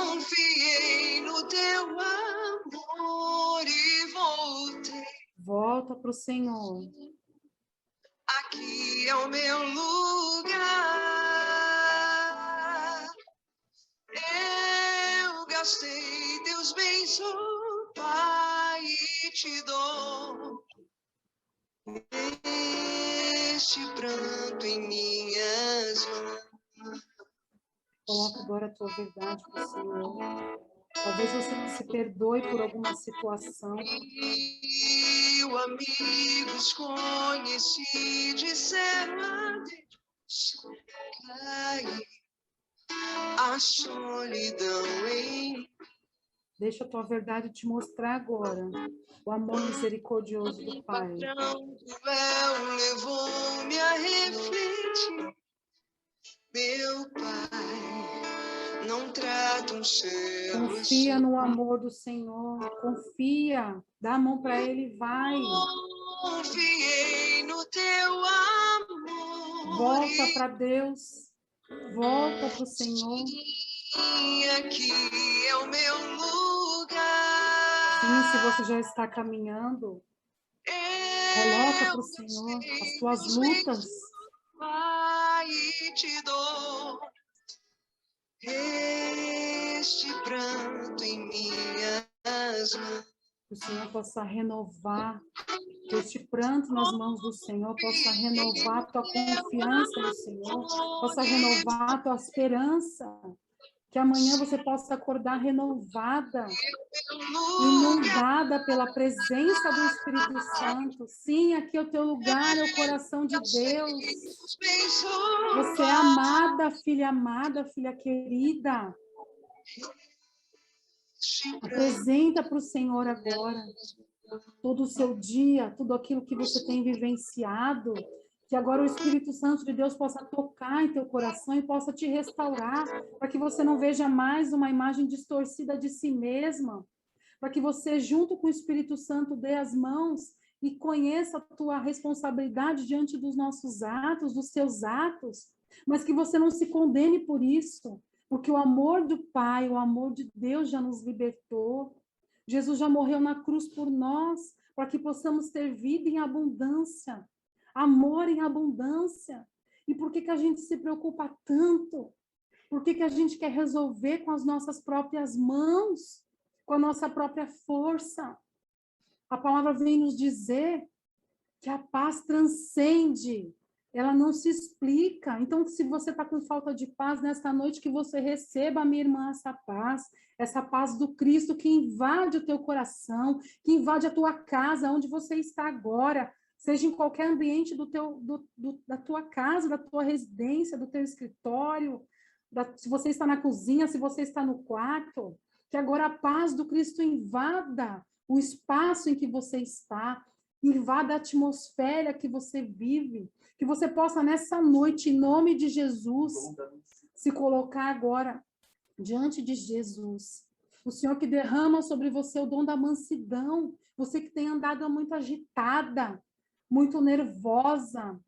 Confiei no teu amor e voltei. Volta para o Senhor. Aqui é o meu lugar. Eu gastei teus bens, oh Pai, e te dou este pranto em minhas mãos. Coloca agora a tua verdade para o Senhor. Talvez você não se perdoe por alguma situação. Mil amigos conheci, disseram adeus. Caí a solidão em. Deixa a tua verdade te mostrar agora o amor misericordioso do Pai. O patrão cruel levou-me a refletir. Meu Pai, não trata um céu Confia no amor do Senhor. Confia. Dá a mão para Ele e vai. Confiei no teu amor. Volta para Deus. Volta para o Senhor. Aqui é o meu lugar. Sim, se você já está caminhando, coloca para o Senhor as tuas lutas. Pai, te dou este pranto em minhas mãos. Que o Senhor possa renovar, que este pranto nas mãos do Senhor possa renovar a tua confiança no Senhor, possa renovar a tua esperança, que amanhã você possa acordar renovada, inundada pela presença do Espírito Santo. Sim, aqui é o teu lugar, é o coração de Deus. Você é amada, filha querida. Apresenta para o Senhor agora todo o seu dia, tudo aquilo que você tem vivenciado, que agora o Espírito Santo de Deus possa tocar em teu coração e possa te restaurar, para que você não veja mais uma imagem distorcida de si mesma, para que você, junto com o Espírito Santo, dê as mãos e conheça a tua responsabilidade diante dos nossos atos, dos seus atos, mas que você não se condene por isso, porque o amor do Pai, o amor de Deus já nos libertou. Jesus já morreu na cruz por nós, para que possamos ter vida em abundância, amor em abundância. E por que a gente se preocupa tanto Por que que a gente quer resolver com as nossas próprias mãos, com a nossa própria força? A palavra vem nos dizer que a paz transcende, ela não se explica. Então, se você está com falta de paz nesta noite, que você receba, minha irmã, essa paz do Cristo que invade o teu coração, que invade a tua casa, onde você está agora, seja em qualquer ambiente da tua casa, da tua residência, do teu escritório, se você está na cozinha, se você está no quarto, que agora a paz do Cristo invada o espaço em que você está, invada a atmosfera que você vive, que você possa nessa noite, em nome de Jesus, se colocar agora diante de Jesus. O Senhor que derrama sobre você o dom da mansidão, você que tem andado muito agitada, muito nervosa,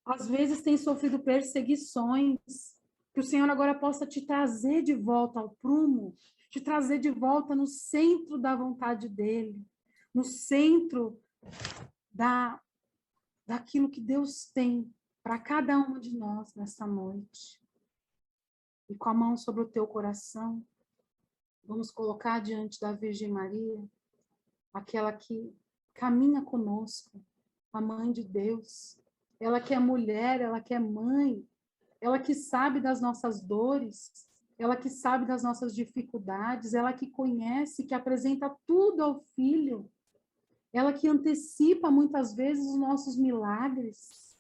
às vezes tem sofrido perseguições, que o Senhor agora possa te trazer de volta ao prumo, te trazer de volta no centro da vontade dEle, no centro daquilo que Deus tem para cada uma de nós nessa noite. E com a mão sobre o teu coração, vamos colocar diante da Virgem Maria, aquela que caminha conosco, a Mãe de Deus, ela que é mulher, ela que é mãe, ela que sabe das nossas dores, ela que sabe das nossas dificuldades, ela que conhece, que apresenta tudo ao Filho, ela que antecipa muitas vezes os nossos milagres.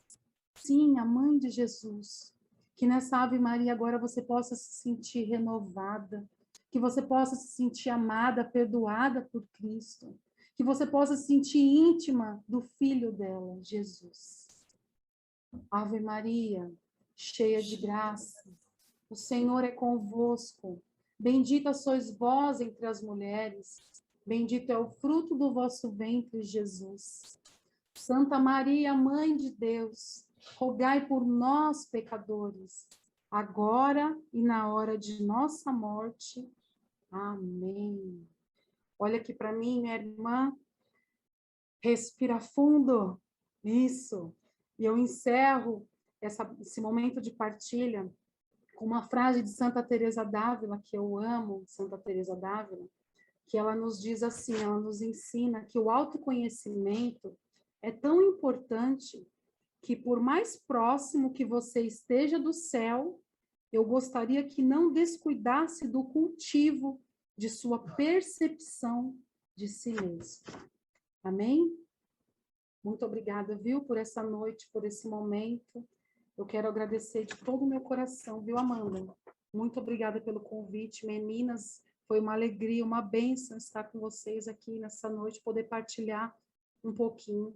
Sim, a Mãe de Jesus. Que nessa Ave Maria agora você possa se sentir renovada, que você possa se sentir amada, perdoada por Cristo, que você possa se sentir íntima do Filho dela, Jesus. Ave Maria, cheia de graça, o Senhor é convosco. Bendita sois vós entre as mulheres, bendito é o fruto do vosso ventre, Jesus. Santa Maria, Mãe de Deus, rogai por nós, pecadores, agora e na hora de nossa morte. Amém. Olha aqui para mim, minha irmã. Respira fundo. Isso. E eu encerro esse momento de partilha com uma frase de Santa Teresa d'Ávila, que eu amo, Santa Teresa d'Ávila, que ela nos diz assim, ela nos ensina que o autoconhecimento é tão importante que, por mais próximo que você esteja do céu, eu gostaria que não descuidasse do cultivo de sua percepção de si mesmo. Amém? Muito obrigada, viu, por essa noite, por esse momento. Eu quero agradecer de todo o meu coração, viu, Amanda? Muito obrigada pelo convite, meninas. Foi uma alegria, uma bênção estar com vocês aqui nessa noite, poder partilhar um pouquinho